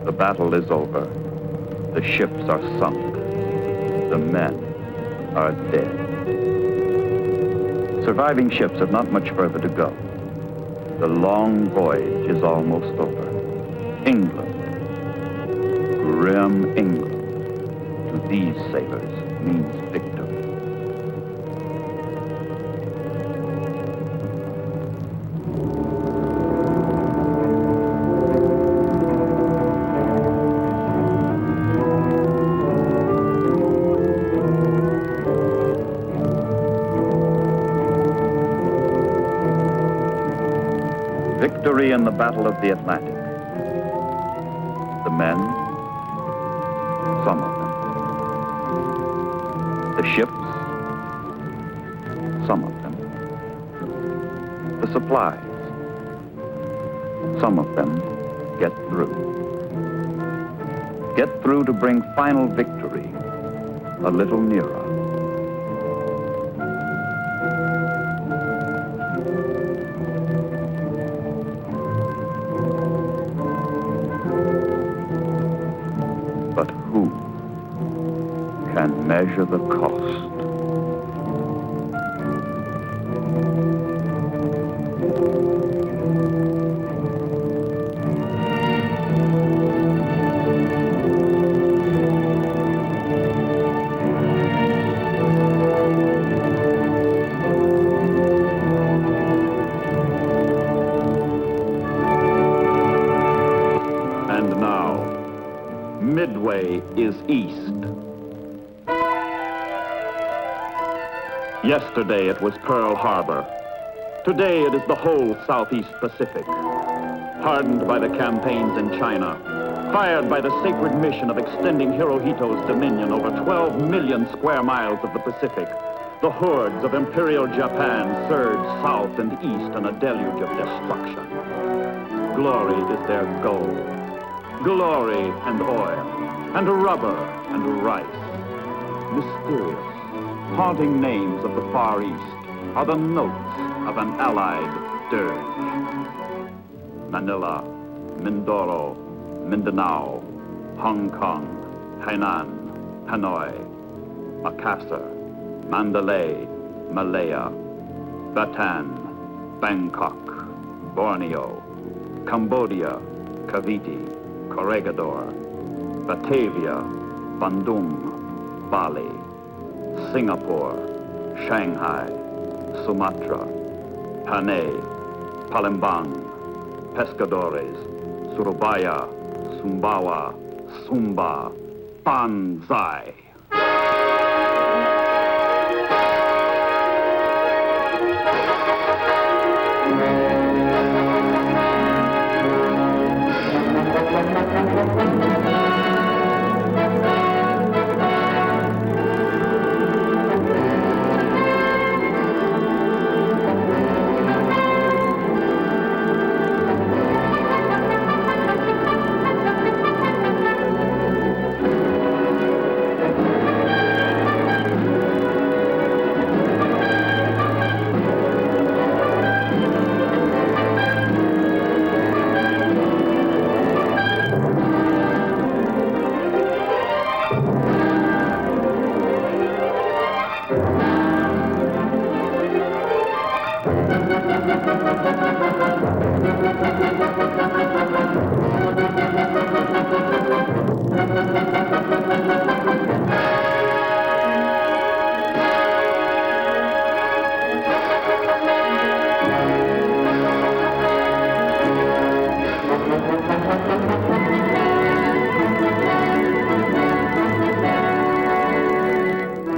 The battle is over. The ships are sunk. The men are dead. Surviving ships have not much further to go. The long voyage is almost over. England, grim England, to these sailors means victory. Victory in the Battle of the Atlantic. The men, some of them. The ships, some of them. The supplies, some of them get through. get through to bring final victory a little nearer. But who can measure the cost? And now, Midway is east. Yesterday it was Pearl Harbor. Today it is the whole Southeast Pacific. Hardened by the campaigns in China, fired by the sacred mission of extending Hirohito's dominion over 12 million square miles of the Pacific, the hordes of Imperial Japan surge south and east in a deluge of destruction. Glory is their goal. Glory and oil, and rubber and rice. Mysterious, haunting names of the Far East are the notes of an allied dirge. Manila, Mindoro, Mindanao, Hong Kong, Hainan, Hanoi, Makassar, Mandalay, Malaya, Bataan, Bangkok, Borneo, Cambodia, Cavite, Corregidor, Batavia, Bandung, Bali, Singapore, Shanghai, Sumatra, Panay, Palembang, Pescadores, Surabaya, Sumbawa, Sumba, Banzai.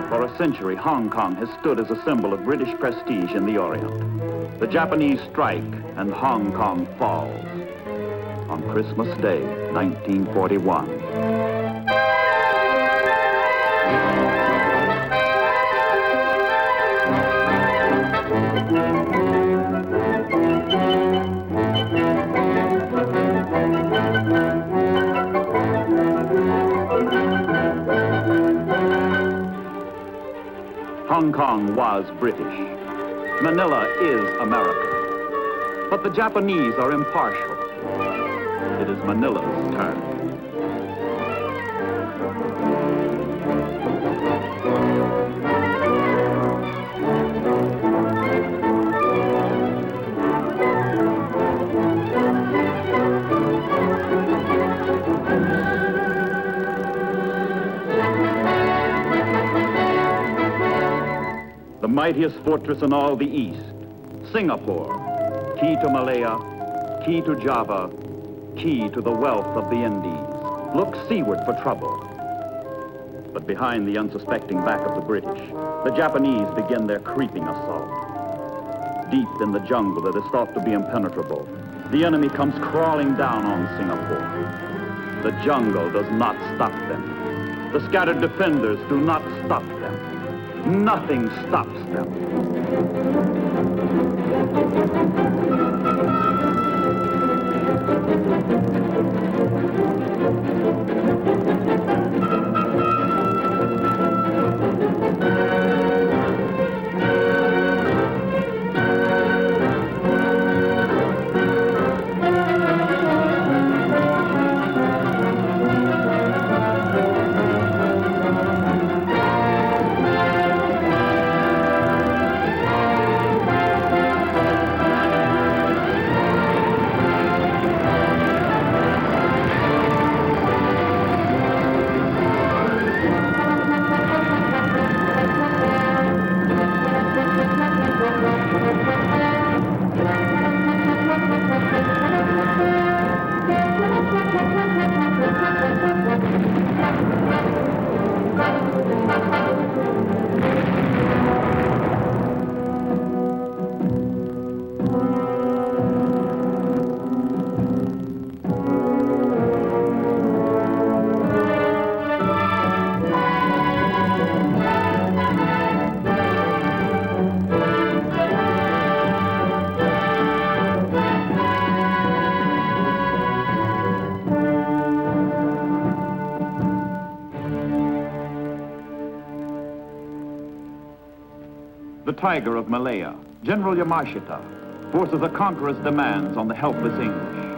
For a century, Hong Kong has stood as a symbol of British prestige in the Orient. The Japanese strike and Hong Kong falls on Christmas Day, 1941. Hong Kong was British. Manila is America. But the Japanese are impartial. It is Manila's turn. The mightiest fortress in all the East, Singapore, key to Malaya, key to Java, key to the wealth of the Indies, looks seaward for trouble. But behind the unsuspecting back of the British, the Japanese begin their creeping assault. Deep in the jungle that is thought to be impenetrable, the enemy comes crawling down on Singapore. The jungle does not stop them. The scattered defenders do not stop them. Nothing stops them. The tiger of Malaya, General Yamashita, forces a conqueror's demands on the helpless English.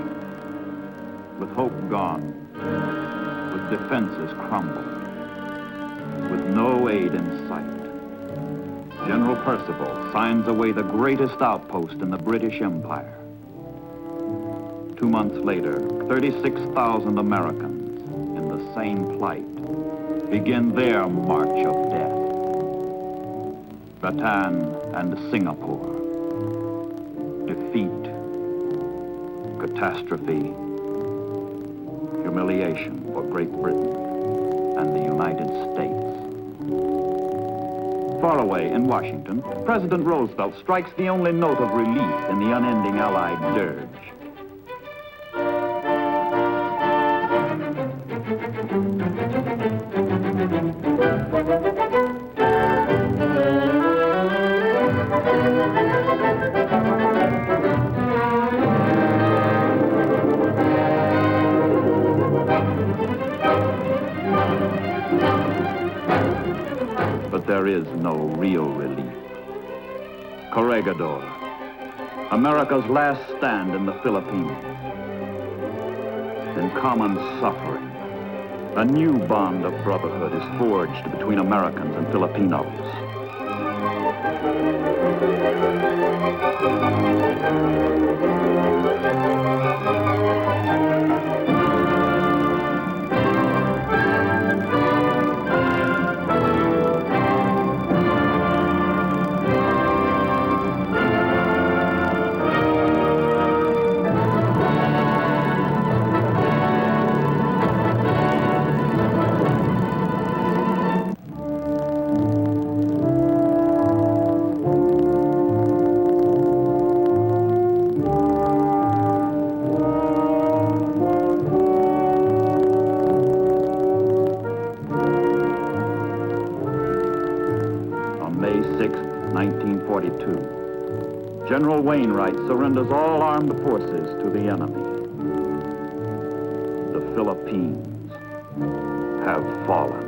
With hope gone, with defenses crumbled, with no aid in sight, General Percival signs away the greatest outpost in the British Empire. 2 months later, 36,000 Americans in the same plight begin their march of death. Bataan and Singapore. Defeat, catastrophe, humiliation for Great Britain and the United States. Far away in Washington, President Roosevelt strikes the only note of relief in the unending Allied dirge. But there is no real relief. Corregidor, America's last stand in the Philippines. In common suffering, a new bond of brotherhood is forged between Americans and Filipinos. May 6, 1942, General Wainwright surrenders all armed forces to the enemy. The Philippines have fallen.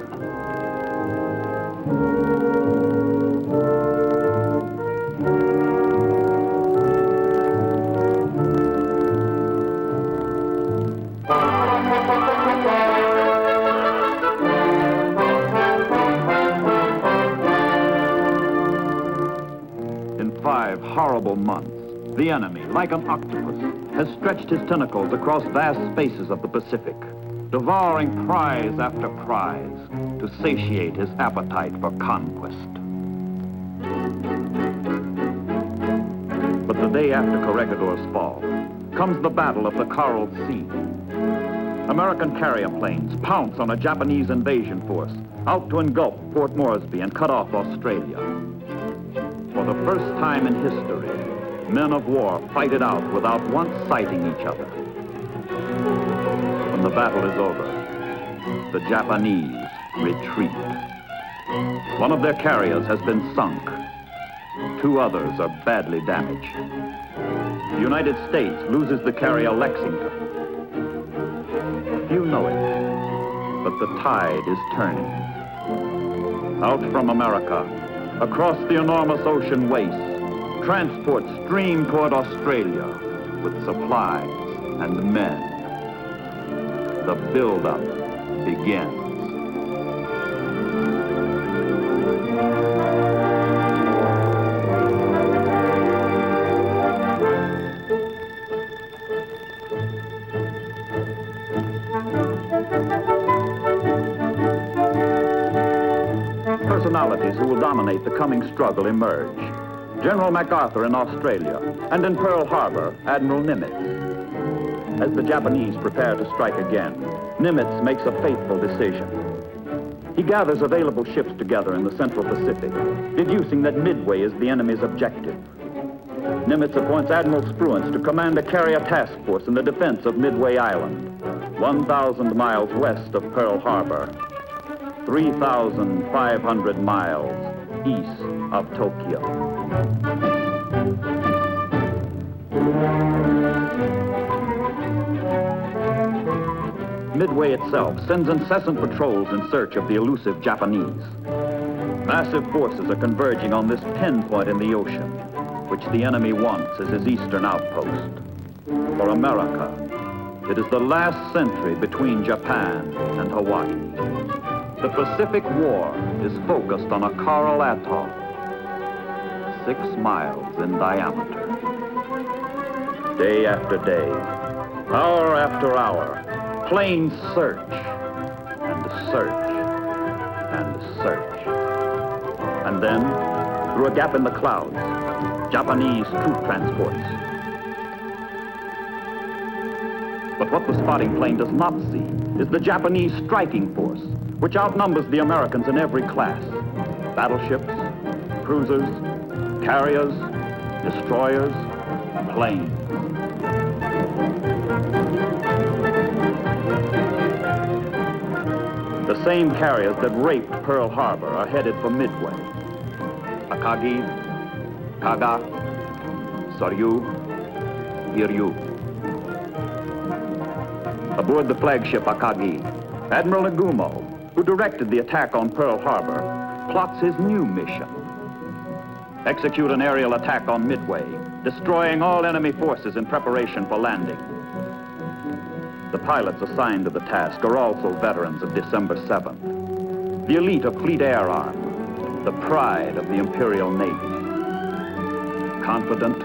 In 5 horrible months, the enemy, like an octopus, has stretched his tentacles across vast spaces of the Pacific, devouring prize after prize to satiate his appetite for conquest. But the day after Corregidor's fall comes the Battle of the Coral Sea. American carrier planes pounce on a Japanese invasion force out to engulf Port Moresby and cut off Australia. For the first time in history, men of war fight it out without once sighting each other. When the battle is over, the Japanese retreat. One of their carriers has been sunk. 2 others are badly damaged. The United States loses the carrier Lexington. Few know it, but the tide is turning. Out from America, across the enormous ocean waste, transports stream toward Australia with supplies and men. The buildup begins. Personalities who will dominate the coming struggle emerge. General MacArthur in Australia, and in Pearl Harbor, Admiral Nimitz. As the Japanese prepare to strike again, Nimitz makes a fateful decision. He gathers available ships together in the Central Pacific, deducing that Midway is the enemy's objective. Nimitz appoints Admiral Spruance to command a carrier task force in the defense of Midway Island, 1,000 miles west of Pearl Harbor, 3,500 miles east of Tokyo. Midway itself sends incessant patrols in search of the elusive Japanese. Massive forces are converging on this pinpoint in the ocean, which the enemy wants as his eastern outpost. For America, it is the last century between Japan and Hawaii. The Pacific War is focused on a coral atoll, 6 miles in diameter. Day after day, hour after hour, planes search and search and search. And then, through a gap in the clouds, Japanese troop transports. But what the spotting plane does not see is the Japanese striking force, which outnumbers the Americans in every class. Battleships, cruisers, carriers, destroyers, planes. The same carriers that raped Pearl Harbor are headed for Midway. Akagi, Kaga, Soryu, Hiryu. Aboard the flagship Akagi, Admiral Nagumo, who directed the attack on Pearl Harbor, plots his new mission. Execute an aerial attack on Midway, destroying all enemy forces in preparation for landing. The pilots assigned to the task are also veterans of December 7th, the elite of Fleet Air Arm, the pride of the Imperial Navy. Confident,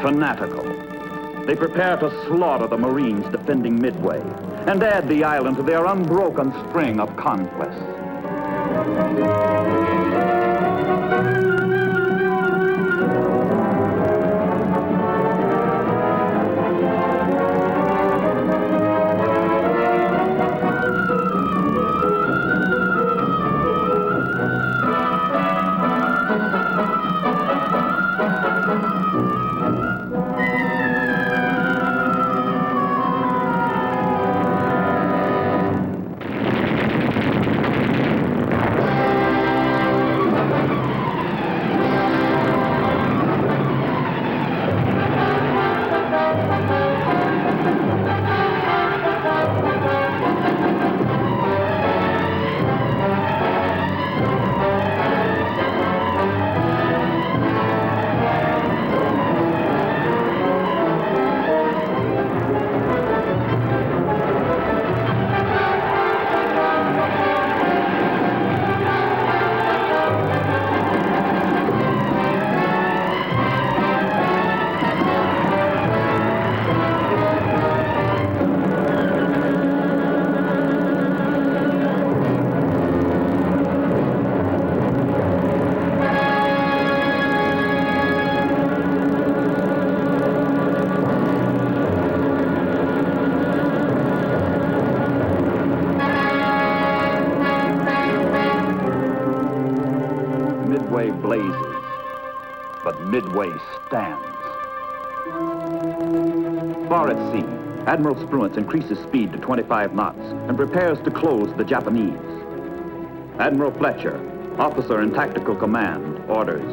fanatical, they prepare to slaughter the Marines defending Midway and add the island to their unbroken string of conquests. Midway blazes, but Midway stands. Far at sea, Admiral Spruance increases speed to 25 knots and prepares to close the Japanese. Admiral Fletcher, officer in tactical command, orders: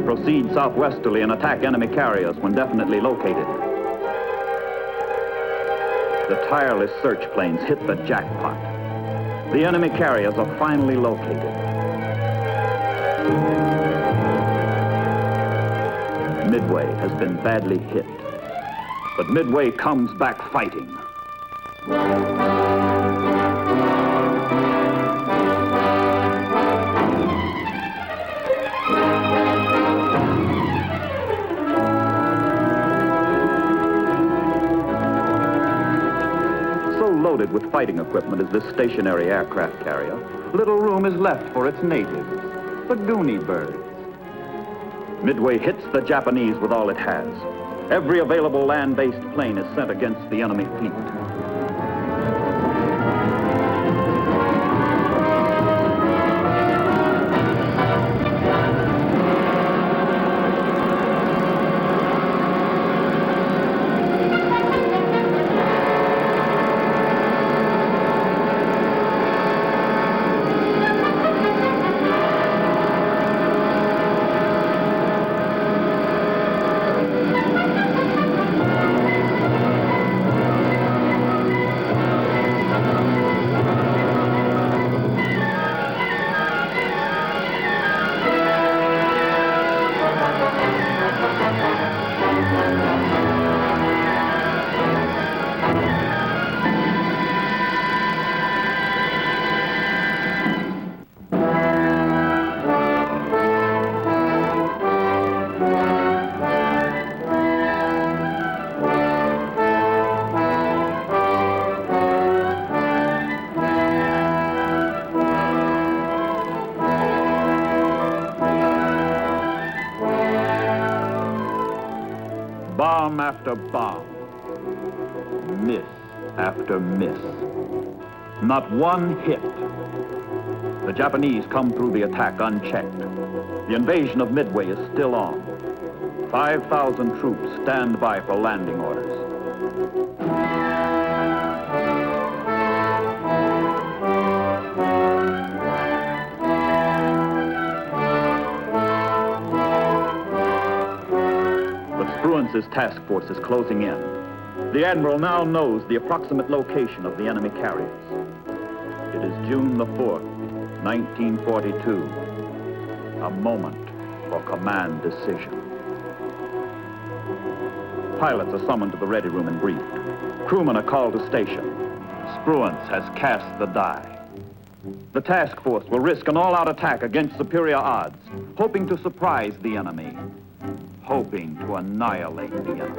proceed southwesterly and attack enemy carriers when definitely located. The tireless search planes hit the jackpot. The enemy carriers are finally located. Midway has been badly hit, but Midway comes back fighting. So loaded with fighting equipment as this stationary aircraft carrier, little room is left for its natives, the Goonie birds. Midway hits the Japanese with all it has. Every available land-based plane is sent against the enemy fleet. after bomb. Miss after miss. Not one hit. The Japanese come through the attack unchecked. The invasion of Midway is still on. 5,000 troops stand by for landing orders. Spruance's task force is closing in. The Admiral now knows the approximate location of the enemy carriers. It is June the 4th, 1942. A moment for command decision. Pilots are summoned to the ready room and briefed. Crewmen are called to station. Spruance has cast the die. The task force will risk an all-out attack against superior odds, hoping to surprise the enemy. Hoping to annihilate the enemy.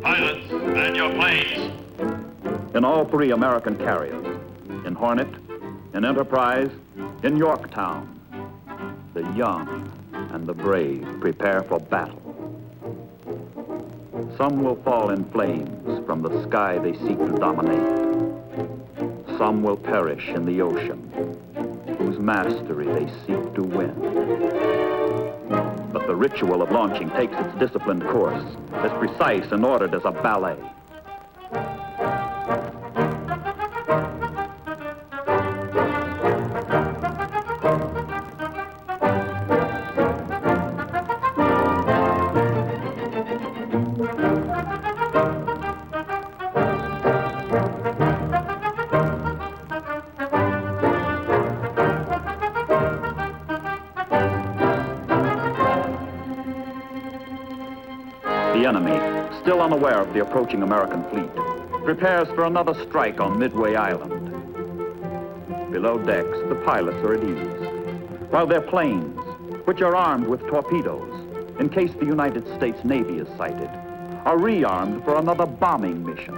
Pilots, land your planes. In all three American carriers, in Hornet, in Enterprise, in Yorktown, the young and the brave prepare for battle. Some will fall in flames from the sky they seek to dominate. Some will perish in the ocean, whose mastery they seek to win. But the ritual of launching takes its disciplined course, as precise and ordered as a ballet. The enemy, still unaware of the approaching American fleet, prepares for another strike on Midway Island. Below decks, the pilots are at ease, while their planes, which are armed with torpedoes, in case the United States Navy is sighted, are rearmed for another bombing mission.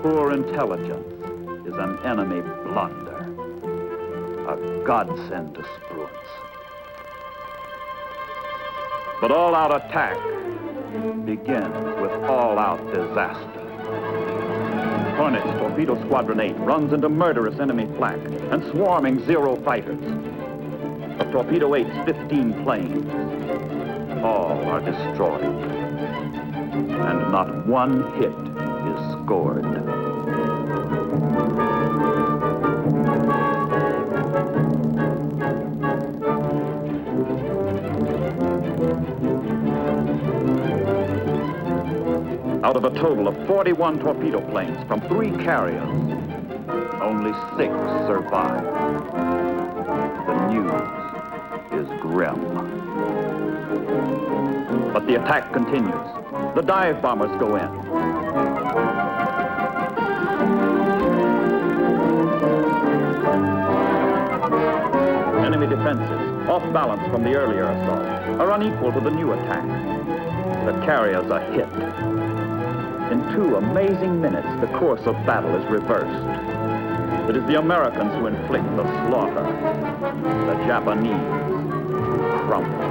Poor intelligence is an enemy blunder, a godsend to Spruance. But all-out attack begins with all-out disaster. Hornet's Torpedo Squadron 8 runs into murderous enemy flak and swarming Zero fighters. Of Torpedo 8's 15 planes, all are destroyed. And not one hit is scored. Out of a total of 41 torpedo planes from 3 carriers, only 6 survive. The news is grim. But the attack continues. The dive bombers go in. Enemy defenses, off balance from the earlier assault, are unequal to the new attack. The carriers are hit. In 2 amazing minutes, the course of battle is reversed. It is the Americans who inflict the slaughter. The Japanese crumble.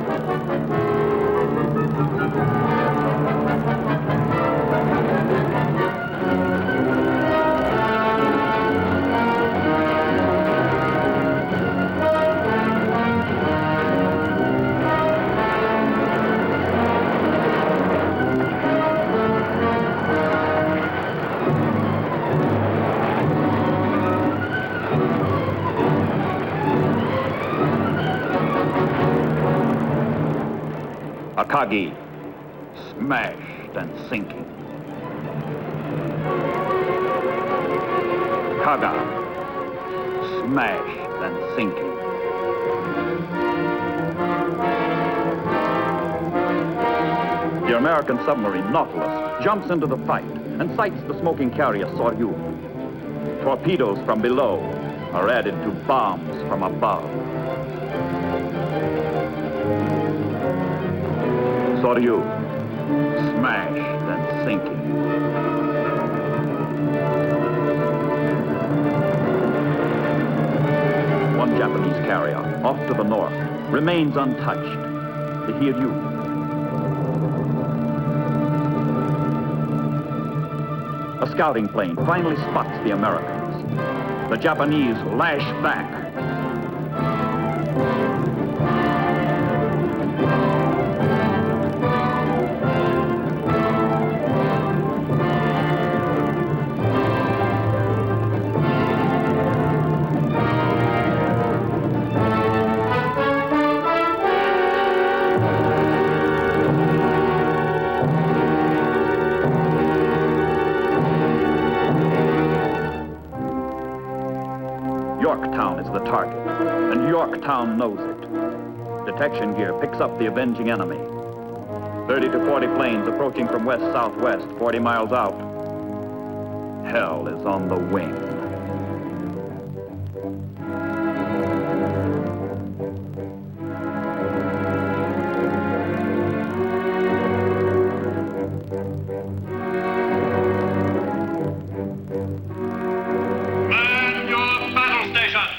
Akagi, smashed and sinking. Kaga, smashed and sinking. The American submarine Nautilus jumps into the fight and sights the smoking carrier Soryu. Torpedoes from below are added to bombs from above. Soryu, smashed and sinking. One Japanese carrier, off to the north, remains untouched. The Hiryu. A scouting plane finally spots the Americans. The Japanese lash back. Yorktown is the target, and Yorktown knows it. Detection gear picks up the avenging enemy. 30 to 40 planes approaching from west-southwest, 40 miles out. Hell is on the wing. Man your battle stations!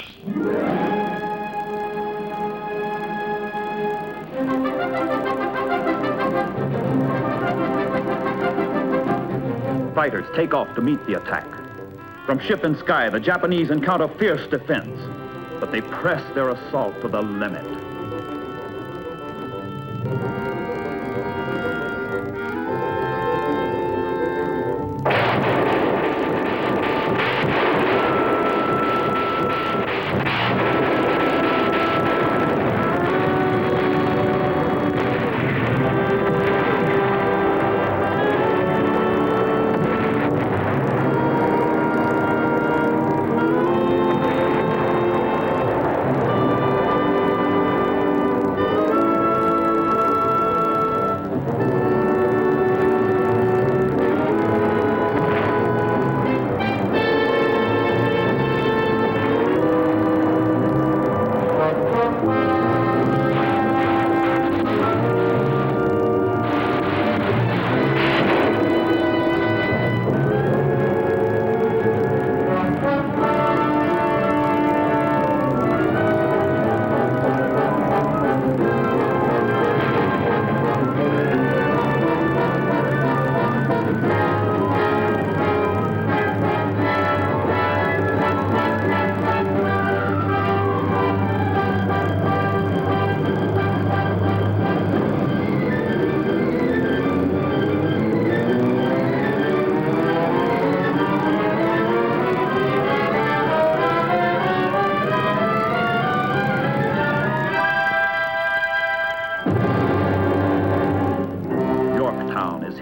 Fighters take off to meet the attack. From ship and sky, the Japanese encounter fierce defense, but they press their assault to the limit.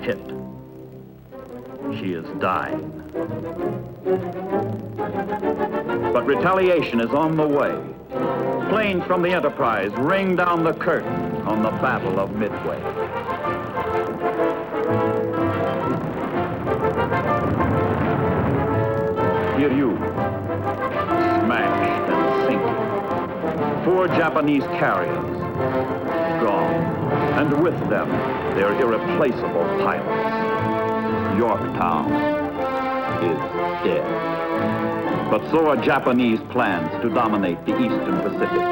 Hit. She is dying. But retaliation is on the way. Planes from the Enterprise ring down the curtain on the Battle of Midway. Hiryu, smashed and sinking. 4 Japanese carriers, gone. And with them, their irreplaceable pilots. Yorktown is dead. But so are Japanese plans to dominate the Eastern Pacific.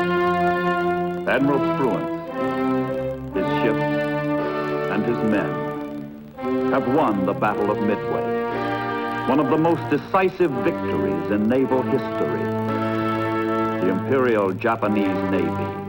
Admiral Spruance, his ships, and his men have won the Battle of Midway, one of the most decisive victories in naval history. The Imperial Japanese Navy